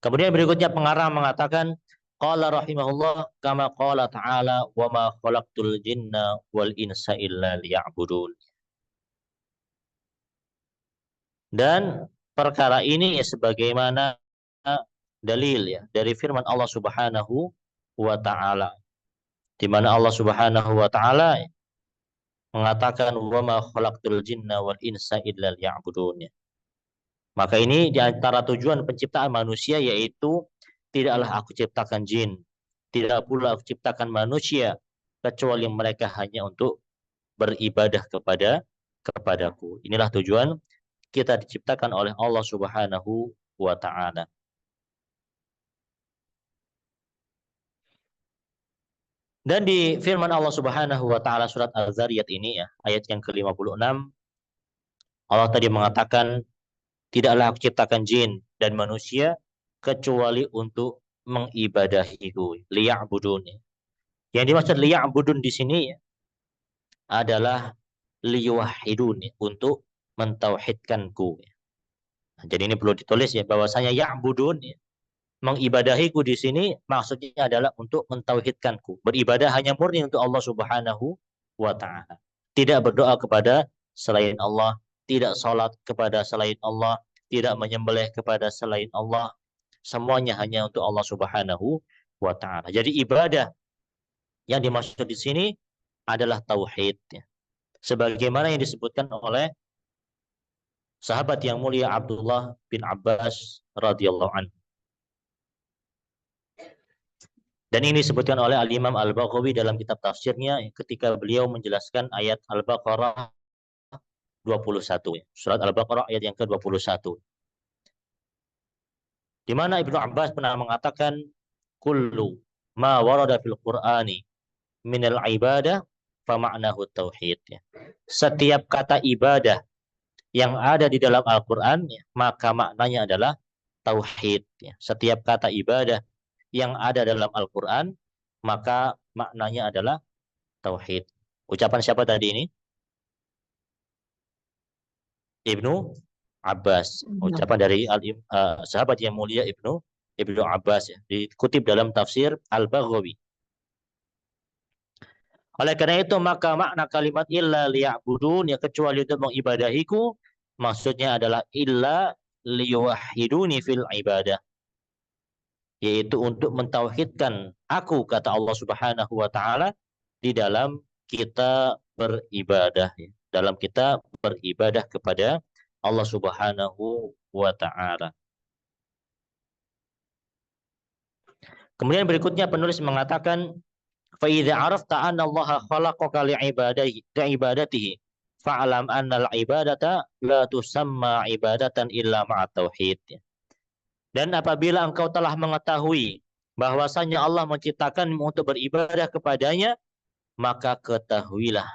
Kemudian berikutnya pengarang mengatakan qala rahimahullah kama qala ta'ala wa ma khalaqtul jinna wal insa illa liya'budun. Dan perkara ini ya sebagaimana dalil ya dari firman Allah Subhanahu wa taala di mana Allah Subhanahu wa taala mengatakan wa ma khalaqtul jinna wal insa illa liya'budun. Maka ini di antara tujuan penciptaan manusia yaitu tidaklah aku ciptakan jin, tidak pula aku ciptakan manusia, kecuali mereka hanya untuk beribadah kepadaku. Inilah tujuan kita diciptakan oleh Allah Subhanahu wa taala. Dan di firman Allah Subhanahu wa taala surat Al-Zariyat ini ya, ayat yang ke-56, Allah tadi mengatakan, tidaklah aku ciptakan jin dan manusia kecuali untuk mengibadahiku, liya'budun. Yang dimaksud liya'budun di sini ya, adalah liyuwahhidun, untuk mentauhidkanku. Jadi ini perlu ditulis ya, bahwasanya ya'budun ya, mengibadahiku di sini maksudnya adalah untuk mentauhidkanku. Beribadah hanya murni untuk Allah Subhanahu wa taala. Tidak berdoa kepada selain Allah, tidak sholat kepada selain Allah, tidak menyembelih kepada selain Allah. Semuanya hanya untuk Allah Subhanahu wa taala. Jadi ibadah yang dimaksud di sini adalah tauhid ya. Sebagaimana yang disebutkan oleh sahabat yang mulia Abdullah bin Abbas radhiyallahu anhu. Dan ini disebutkan oleh Al-Imam Al-Baghawi dalam kitab tafsirnya ketika beliau menjelaskan ayat Al-Baqarah 21. Surat Al-Baqarah ayat yang ke-21. Di mana Ibnu Abbas pernah mengatakan, kullu ma warada fil Qur'ani minal ibadah fa ma'nahu tauhid. Setiap kata ibadah yang ada di dalam Al-Qur'an maka maknanya adalah tauhid. Setiap kata ibadah yang ada dalam Al-Quran, maka maknanya adalah tauhid. Ucapan siapa tadi ini? Ibnu Abbas. Ucapan dari sahabat yang mulia Ibnu Abbas ya. Dikutip dalam tafsir Al-Baghawi. Oleh karena itu maka makna kalimat illa liya'budun ya, kecuali untuk mengibadahiku, maksudnya adalah illa liyuwahhiduni fil ibadah, yaitu untuk mentauhidkan aku, kata Allah Subhanahu wa taala, di dalam kita beribadah ya. Dalam kita beribadah kepada Allah Subhanahu wa taala. Kemudian berikutnya penulis mengatakan, fa idza arafta anna Allah khalaqaka li'ibadatihi fa'lam anna al-ibadata la tusamma ibadatan illa ma'a tauhid. Dan apabila engkau telah mengetahui bahwasanya Allah menciptakan untuk beribadah kepadanya, maka ketahuilah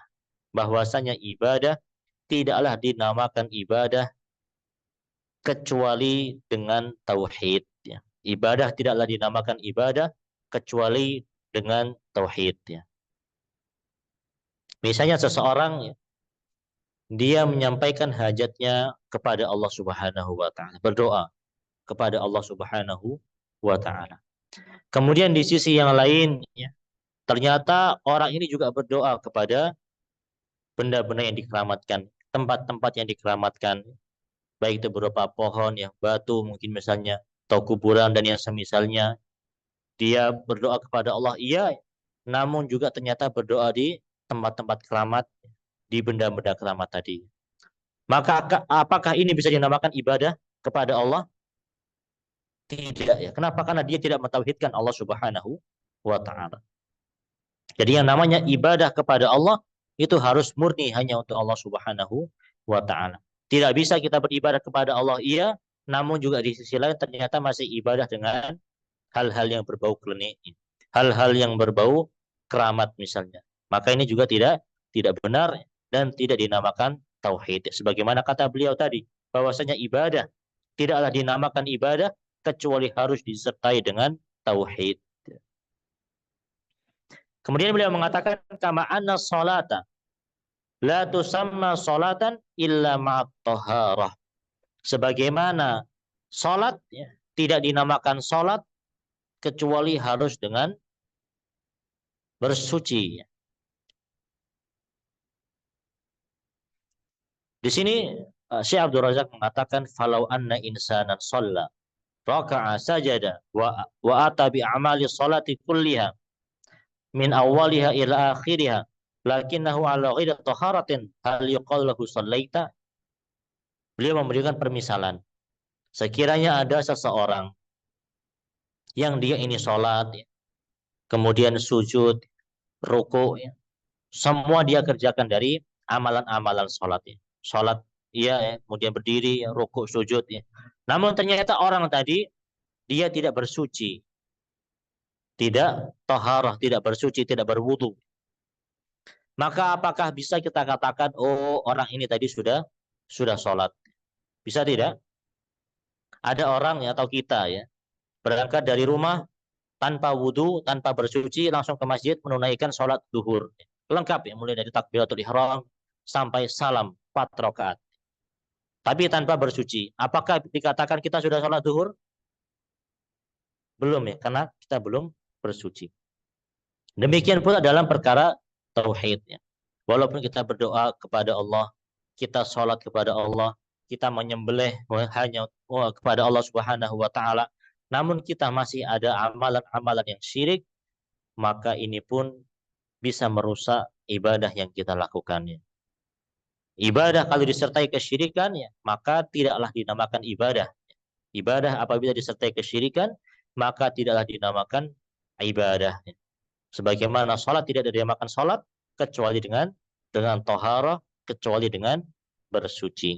bahwasanya ibadah tidaklah dinamakan ibadah kecuali dengan tauhid. Ibadah tidaklah dinamakan ibadah kecuali dengan tauhid. Misalnya seseorang dia menyampaikan hajatnya kepada Allah Subhanahu wa taala, berdoa kepada Allah Subhanahu wa taala. Kemudian di sisi yang lain ya, ternyata orang ini juga berdoa kepada benda-benda yang dikeramatkan, tempat-tempat yang dikeramatkan, baik itu berupa pohon ya, batu mungkin misalnya, atau kuburan dan yang semisalnya. Dia berdoa kepada Allah, iya, namun juga ternyata berdoa di tempat-tempat keramat, di benda-benda keramat tadi. Maka apakah ini bisa dinamakan ibadah kepada Allah? Tidak ya. Kenapa? Karena dia tidak mentauhidkan Allah Subhanahu wa taala. Jadi yang namanya ibadah kepada Allah itu harus murni hanya untuk Allah Subhanahu wa taala. Tidak bisa kita beribadah kepada Allah iya, namun juga di sisi lain ternyata masih ibadah dengan hal-hal yang berbau klinik, hal-hal yang berbau keramat misalnya. Maka ini juga tidak benar dan tidak dinamakan tauhid. Sebagaimana kata beliau tadi, bahwasanya ibadah tidaklah dinamakan ibadah kecuali harus disertai dengan tauhid. Kemudian beliau mengatakan, kama anna sholata la tusamma sholatan illa ma'at taharah. Sebagaimana salat ya, tidak dinamakan salat kecuali harus dengan bersuci. Di sini Syekh Abdul Razak mengatakan, falau anna insanan shalla raka'a sajada wa ata bi amali sholati kulliha min awwaliha ila akhiriha lakinnahu ala ghairi taharatin hal yuqal lahu shallaita. Beliau memberikan permisalan, sekiranya ada seseorang yang dia ini sholat, ya, kemudian sujud, ruku, ya, semua dia kerjakan dari amalan-amalan sholat. Ya. Sholat, iya, ya, kemudian berdiri, ya, ruku, sujud. Ya. Namun ternyata orang tadi dia tidak bersuci, tidak taharah, tidak bersuci, tidak berwudu. Maka apakah bisa kita katakan, oh orang ini tadi sudah sholat? Bisa tidak? Ada orang ya, atau kita ya berangkat dari rumah tanpa wudhu, tanpa bersuci, langsung ke masjid menunaikan sholat duhur. Lengkap ya, mulai dari takbiratul ihram sampai salam 4 rakaat. Tapi tanpa bersuci. Apakah dikatakan kita sudah sholat duhur? Belum ya, karena kita belum bersuci. Demikian pula dalam perkara tauhid ya. Walaupun kita berdoa kepada Allah, kita sholat kepada Allah, kita menyembelih hanya kepada Allah Subhanahu wa taala, namun kita masih ada amalan-amalan yang syirik, maka ini pun bisa merusak ibadah yang kita lakukannya. Ibadah kalau disertai kesyirikan ya, maka tidaklah dinamakan ibadah. Ibadah apabila disertai kesyirikan, maka tidaklah dinamakan ibadah. Sebagaimana sholat tidak dinamakan sholat kecuali dengan toharah, kecuali dengan bersuci.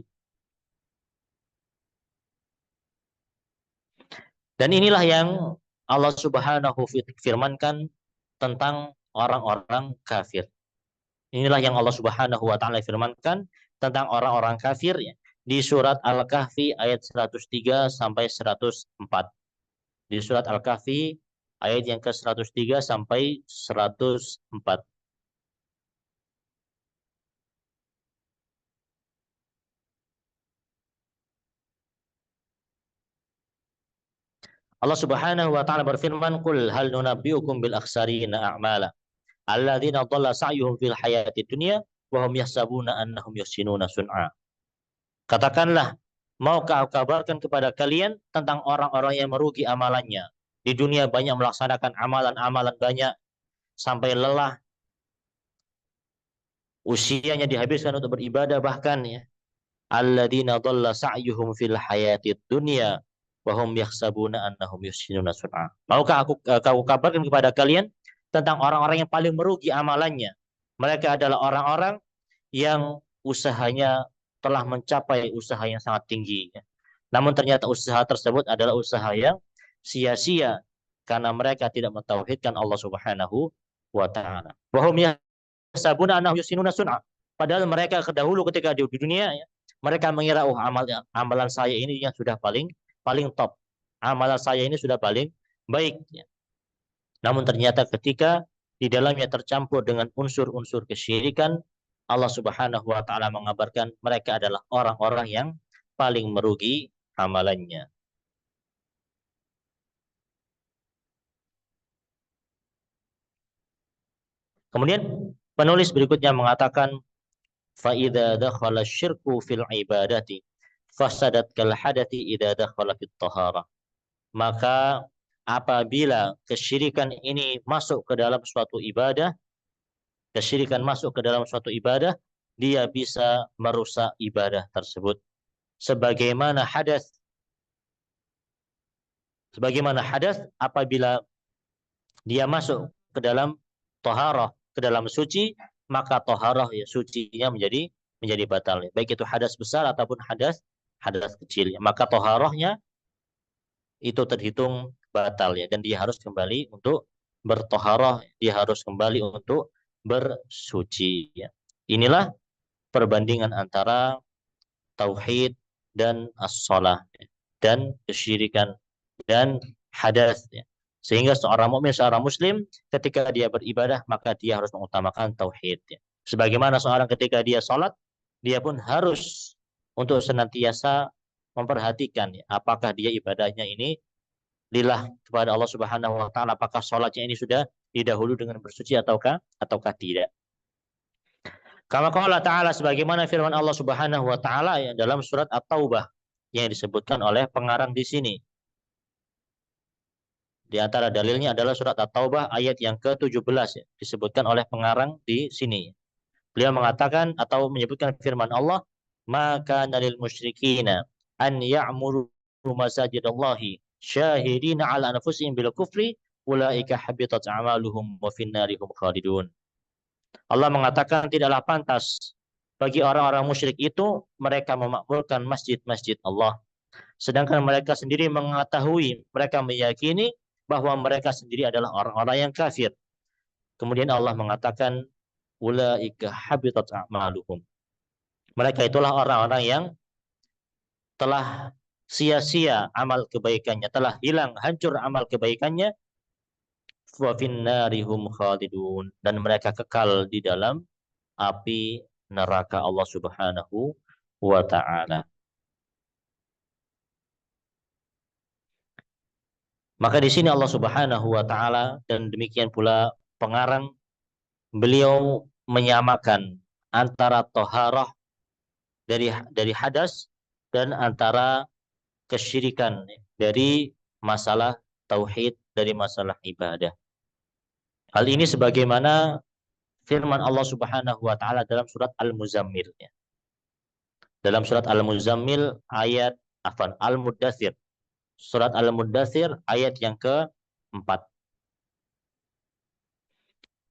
Dan inilah yang Allah Subhanahu firmankan tentang orang-orang kafir. Inilah yang Allah Subhanahu wa taala firmankan tentang orang-orang kafir ya, di surat Al-Kahfi ayat 103 sampai 104. Di surat Al-Kahfi ayat yang ke-103 sampai 104. Allah Subhanahu wa taala berfirman, "Qul hal nunabbiukum bil akhsarina a'mala alladzina dhalla sa'yuhum fil hayatid dunya wa hum yahsabuna annahum yuhsinuna sun'a." Katakanlah, maukah aku kabarkan kepada kalian tentang orang-orang yang merugi amalannya. Di dunia banyak melaksanakan amalan-amalan banyak sampai lelah, usianya dihabiskan untuk beribadah bahkan ya. Alladzina dhalla sa'yuhum fil hayatid dunya wa hum yahsabuna annahum yuhsinuna sun'a. Maukah aku kabarkan kepada kalian tentang orang-orang yang paling merugi amalannya. Mereka adalah orang-orang yang usahanya telah mencapai usaha yang sangat tinggi. Namun ternyata usaha tersebut adalah usaha yang sia-sia karena mereka tidak mentauhidkan Allah Subhanahu wa taala. Wa hum yahsabuna annahum yuhsinuna sun'a. Padahal mereka dahulu ketika di dunia ya, mereka mengira amalan saya ini yang sudah paling paling top. Amalan saya ini sudah paling baik ya. Namun ternyata ketika di dalamnya tercampur dengan unsur-unsur kesyirikan, Allah Subhanahu wa taala mengabarkan mereka adalah orang-orang yang paling merugi amalannya. Kemudian penulis berikutnya mengatakan فَإِذَا دَخَلَ الشِّرْكُ فِي الْعِبَادَةِ فَسَدَتْ كَالْحَدَثِ إِذَا دَخَلَ فِي الطَّهَارَةِ. Maka apabila kesyirikan ini masuk ke dalam suatu ibadah, kesyirikan masuk ke dalam suatu ibadah, dia bisa merusak ibadah tersebut. Sebagaimana hadas, apabila dia masuk ke dalam toharah, ke dalam suci, maka toharah ya sucinya menjadi batal. Baik itu hadas besar ataupun hadas kecil. Maka toharahnya itu terhitung batal ya, dan dia harus kembali untuk bertoharah, dia harus kembali untuk bersuci ya. Inilah perbandingan antara tauhid dan as-shalah ya, dan kesyirikan dan hadas ya. Sehingga seorang mukmin, seorang muslim ketika dia beribadah maka dia harus mengutamakan tauhid ya. Sebagaimana seorang ketika dia sholat, dia pun harus untuk senantiasa memperhatikan ya, apakah dia ibadahnya ini lillah kepada Allah Subhanahu wa taala, apakah sholatnya ini sudah didahului dengan bersuci ataukah tidak. Kama qala ta'ala, sebagaimana firman Allah Subhanahu wa taala ya, dalam surat At-Taubah yang disebutkan oleh pengarang di sini. Di antara dalilnya adalah surat At-Taubah ayat yang ke-17 ya, disebutkan oleh pengarang di sini. Beliau mengatakan atau menyebutkan firman Allah, "Maka nalil musyrikina an ya'muru masajidallahi syahidina 'ala anfusihim bil kufri ulaika habitat a'maluhum wa finnari hum khalidun. Allah mengatakan tidaklah pantas bagi orang-orang musyrik itu mereka memakmurkan masjid-masjid Allah, sedangkan mereka sendiri mengetahui, mereka meyakini bahwa mereka sendiri adalah orang-orang yang kafir. Kemudian Allah mengatakan ulaika habitat a'maluhum. Mereka itulah orang-orang yang telah sia-sia amal kebaikannya, telah hilang, hancur amal kebaikannya, wa finnarihum khalidun, dan mereka kekal di dalam api neraka Allah Subhanahu wa taala. Maka di sini Allah Subhanahu wa taala dan demikian pula pengarang, beliau menyamakan antara toharah dari hadas dan antara kesyirikan dari masalah tauhid, dari masalah ibadah. Hal ini sebagaimana firman Allah Subhanahu wa taala dalam surat Al-Muzammil. Dalam surat Al-Muzammil ayat Al-Muddatsir. Surat Al-Muddatsir ayat yang keempat.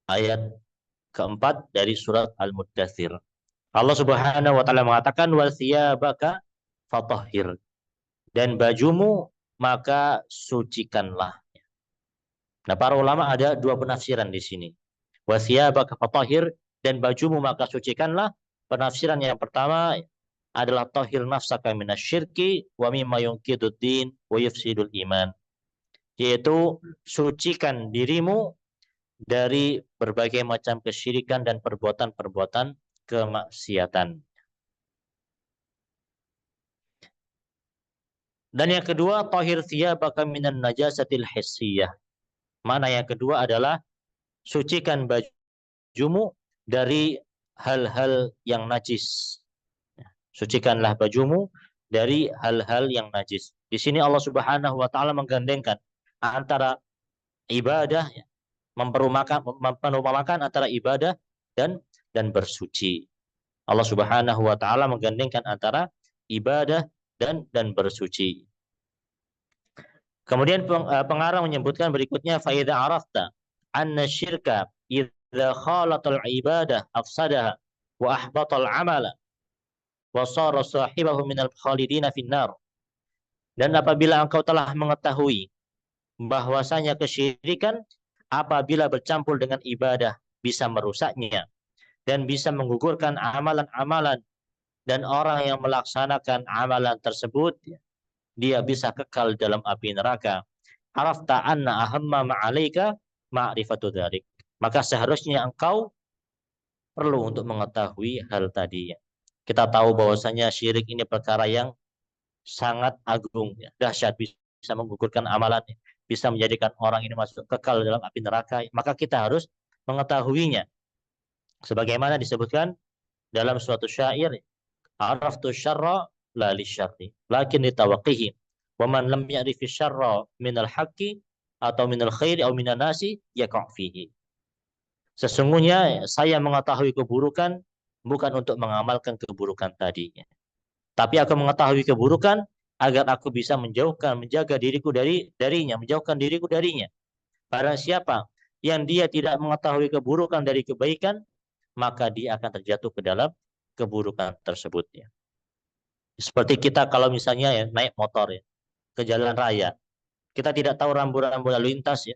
Ayat keempat dari surat Al-Muddatsir. Allah Subhanahu wa taala mengatakan wal thiyabaka fatahhir, dan bajumu maka sucikanlah. Nah, para ulama ada dua penafsiran di sini. Wa thiyabaka fatahhir, dan bajumu maka sucikanlah. Penafsiran yang pertama adalah tahhir nafsaka minasyirki wa mimma yunqidud din wa yufsidul iman, yaitu sucikan dirimu dari berbagai macam kesyirikan dan perbuatan-perbuatan kemaksiatan. Dan yang kedua, tahir thiyabaka minan najasatil hissiyah. Mana yang kedua adalah sucikan bajumu dari hal-hal yang najis. Sucikanlah bajumu dari hal-hal yang najis. Di sini Allah Subhanahu wa taala menggandengkan antara ibadah, memperumpamakan antara ibadah dan bersuci. Allah Subhanahu wa taala menggandengkan antara ibadah dan bersuci. Kemudian pengarang menyebutkan berikutnya fa idza arafta anna syirka idza khalatal ibadah afsadaha wa ahbatal amala wa sara sahibahu minal khalidina finnar. Dan apabila engkau telah mengetahui bahwasanya kesyirikan apabila bercampur dengan ibadah bisa merusaknya dan bisa menggugurkan amalan-amalan, dan orang yang melaksanakan amalan tersebut dia bisa kekal dalam api neraka. Arafta anna ahamma ma'alaika ma'rifatu dzalik. Maka seharusnya engkau perlu untuk mengetahui hal tadi. Kita tahu bahwasanya syirik ini perkara yang sangat agung, dahsyat, bisa menggugurkan amalan, bisa menjadikan orang ini masuk kekal dalam api neraka. Maka kita harus mengetahuinya. Sebagaimana disebutkan dalam suatu syair, araftu syarra la lisyarri lakin litawaqqihi wa man lam ya'rifi syarra minal haqqi atau minal khairi atau minan nasi yaqa' fihi. Sesungguhnya saya mengetahui keburukan bukan untuk mengamalkan keburukan tadinya, tapi aku mengetahui keburukan agar aku bisa menjaga diriku darinya, menjauhkan diriku darinya. Barang siapa yang dia tidak mengetahui keburukan dari kebaikan, maka dia akan terjatuh ke dalam keburukan tersebut. Seperti kita kalau misalnya naik motor ke jalan raya, kita tidak tahu rambu-rambu lalu lintas,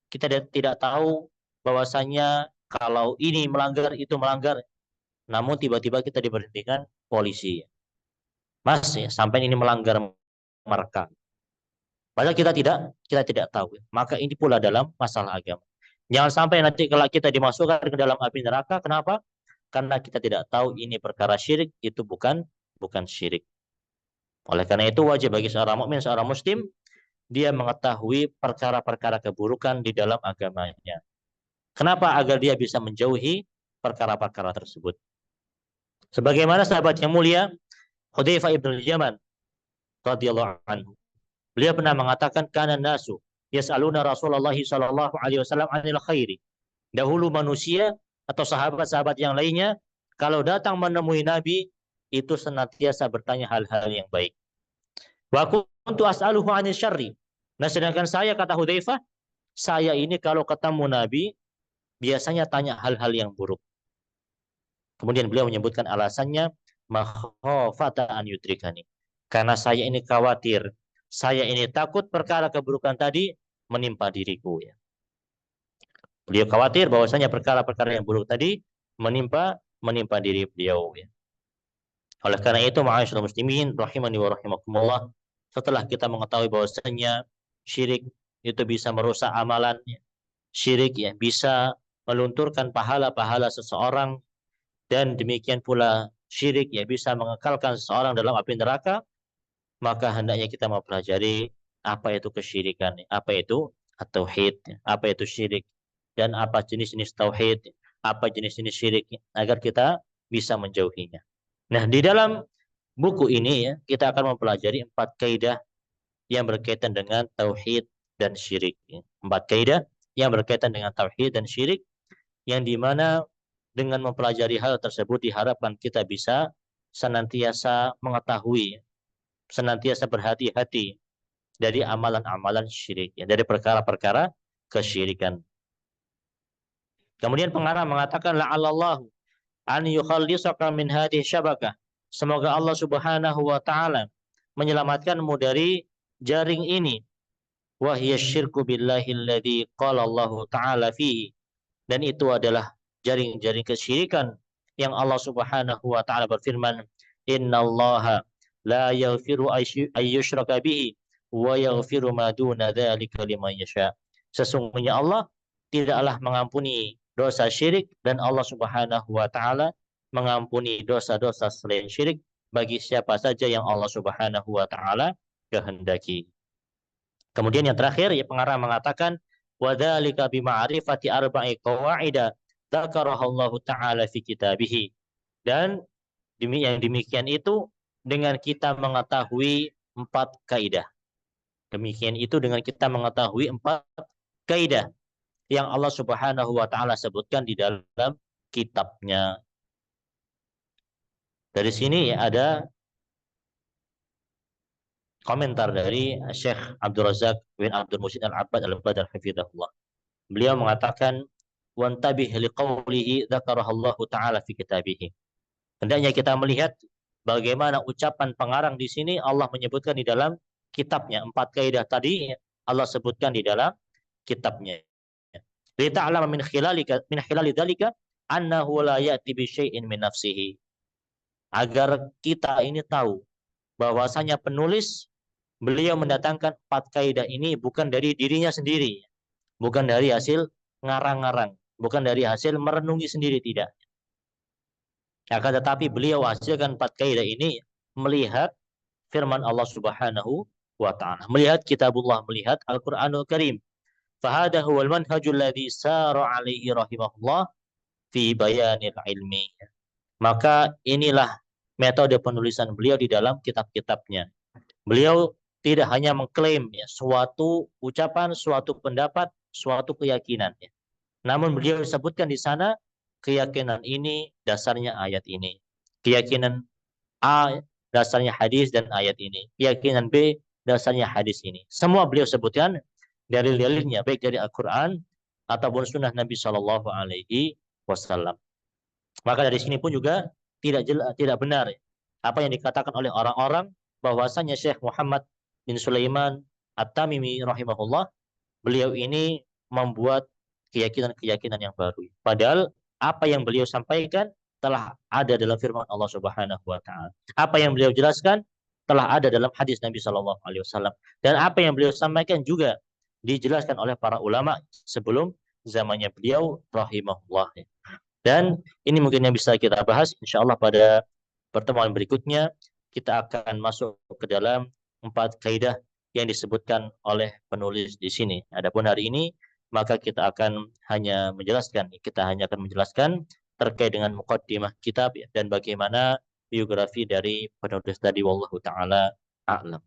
kita tidak tahu bahwasanya kalau ini melanggar, itu melanggar. Namun tiba-tiba kita diberhentikan polisi. Mas, sampai ini melanggar marka. Padahal kita tidak tahu. Maka ini pula dalam masalah agama. Jangan sampai nanti kalau kita dimasukkan ke dalam api neraka, kenapa? Karena kita tidak tahu ini perkara syirik, itu bukan syirik. Oleh karena itu wajib bagi seorang mukmin, seorang muslim, dia mengetahui perkara-perkara keburukan di dalam agamanya. Kenapa? Agar dia bisa menjauhi perkara-perkara tersebut. Sebagaimana sahabat yang mulia Hudzaifah ibn al-Yaman radhiyallahu anhu, beliau pernah mengatakan kana nasu yas'aluna Rasulullah sallallahu alaihi wasallam 'anil khairi. Dahulu manusia atau sahabat-sahabat yang lainnya kalau datang menemui Nabi itu senantiasa bertanya hal-hal yang baik. Wa kuntu as'aluhu 'anil syarri, Nah, sedangkan saya, kata Hudzaifah, saya ini kalau ketemu Nabi biasanya tanya hal-hal yang buruk. Kemudian beliau menyebutkan alasannya, makhafata an yudrikani. Karena saya ini khawatir, saya ini takut perkara keburukan tadi menimpa diriku, ya. Beliau khawatir bahwasanya perkara-perkara yang buruk tadi menimpa diri beliau, ya. Oleh karena itu, ma'asyiral muslimin rahimani wa rahimakumullah, setelah kita mengetahui bahwasanya syirik itu bisa merusak amalan, ya. Syirik, ya, bisa melunturkan pahala-pahala seseorang, dan demikian pula syirik, ya, bisa mengekalkan seseorang dalam api neraka, maka hendaknya kita mempelajari apa itu kesyirikan, apa itu tauhid, apa itu syirik, dan apa jenis-jenis tauhid, apa jenis-jenis syirik, agar kita bisa menjauhinya. Nah, di dalam buku ini, ya, kita akan mempelajari 4 kaidah yang berkaitan dengan tauhid dan syirik, ya. 4 kaidah yang berkaitan dengan tauhid dan syirik, yang dimana dengan mempelajari hal tersebut diharapkan kita bisa senantiasa mengetahui, senantiasa berhati-hati dari amalan-amalan syirik, ya, dari perkara-perkara kesyirikan. Kemudian pengarang mengatakan, la'allallahu an yukhallisaka min hadhihi syabakah. Semoga Allah Subhanahu wa taala menyelamatkanmu dari jaring ini. Wa hiya syirku billahi alladzi qala Allah taala fihi. Dan itu adalah jaring-jaring kesyirikan yang Allah Subhanahu wa taala berfirman, innallaha la yaghfiru ayyushraka bihi wa yaghfiru ma duna dzalika liman yasha. Sesungguhnya Allah tidaklah mengampuni dosa syirik, dan Allah Subhanahu wa taala mengampuni dosa-dosa selain syirik bagi siapa saja yang Allah Subhanahu wa taala kehendaki. Kemudian yang terakhir, ya, pengarang mengatakan, wa dzalika bima'rifati arba'i qawaida dzakarahallahu taala fi kitabih. Dan yang demikian itu dengan kita mengetahui 4 kaidah. Demikian itu dengan kita mengetahui 4 kaidah yang Allah Subhanahu wa taala sebutkan di dalam kitabnya. Dari sini, ya, ada komentar dari Syekh Abdul Razak bin Abdul Muhsin Al-Abbad Al-Badr hafizahullah. Beliau mengatakan, wantabih liqaulihi dzakarahallahu taala fi kitabih. Hendaknya kita melihat bagaimana ucapan pengarang di sini Allah menyebutkan di dalam kitabnya. 4 kaidah tadi Allah sebutkan di dalam kitabnya. Li ta'lama min khilali dzalika annahu la ya'ti bi syai'in min nafsihi. Agar kita ini tahu bahwasanya penulis beliau mendatangkan 4 kaidah ini bukan dari dirinya sendiri, bukan dari hasil ngarang-ngarang, bukan dari hasil merenungi sendiri, tidak. Akan tetapi beliau hasilkan 4 kaidah ini melihat firman Allah Subhanahu wa taala, melihat kitabullah, melihat Al-Qur'anul Karim. Fahada huwal manhajul ladzi sara alaihi rahimahullah fi bayanil ilmi. Maka inilah metode penulisan beliau di dalam kitab-kitabnya. Beliau tidak hanya mengklaim, ya, suatu ucapan, suatu pendapat, suatu keyakinan, ya. Namun beliau sebutkan di sana keyakinan ini dasarnya ayat ini, keyakinan A dasarnya hadis dan ayat ini, keyakinan B dasarnya hadis ini. Semua beliau sebutkan dalil-dalilnya, baik dari Al-Quran ataupun sunnah Nabi Shallallahu Alaihi Wasallam. Maka dari sini pun juga tidak benar, ya, apa yang dikatakan oleh orang-orang bahwasanya Syekh Muhammad bin Sulaiman At-Tamimi rahimahullah, beliau ini membuat keyakinan-keyakinan yang baru. Padahal apa yang beliau sampaikan telah ada dalam firman Allah Subhanahu wa taala. Apa yang beliau jelaskan telah ada dalam hadis Nabi Shallallahu alaihi wasallam, dan apa yang beliau sampaikan juga dijelaskan oleh para ulama sebelum zamannya beliau rahimahullah. Dan ini mungkin yang bisa kita bahas, insya Allah pada pertemuan berikutnya kita akan masuk ke dalam 4 kaidah yang disebutkan oleh penulis di sini. Adapun hari ini maka kita akan hanya menjelaskan terkait dengan muqaddimah kitab, ya, dan bagaimana biografi dari penulis tadi. Wallahu taala a'lam.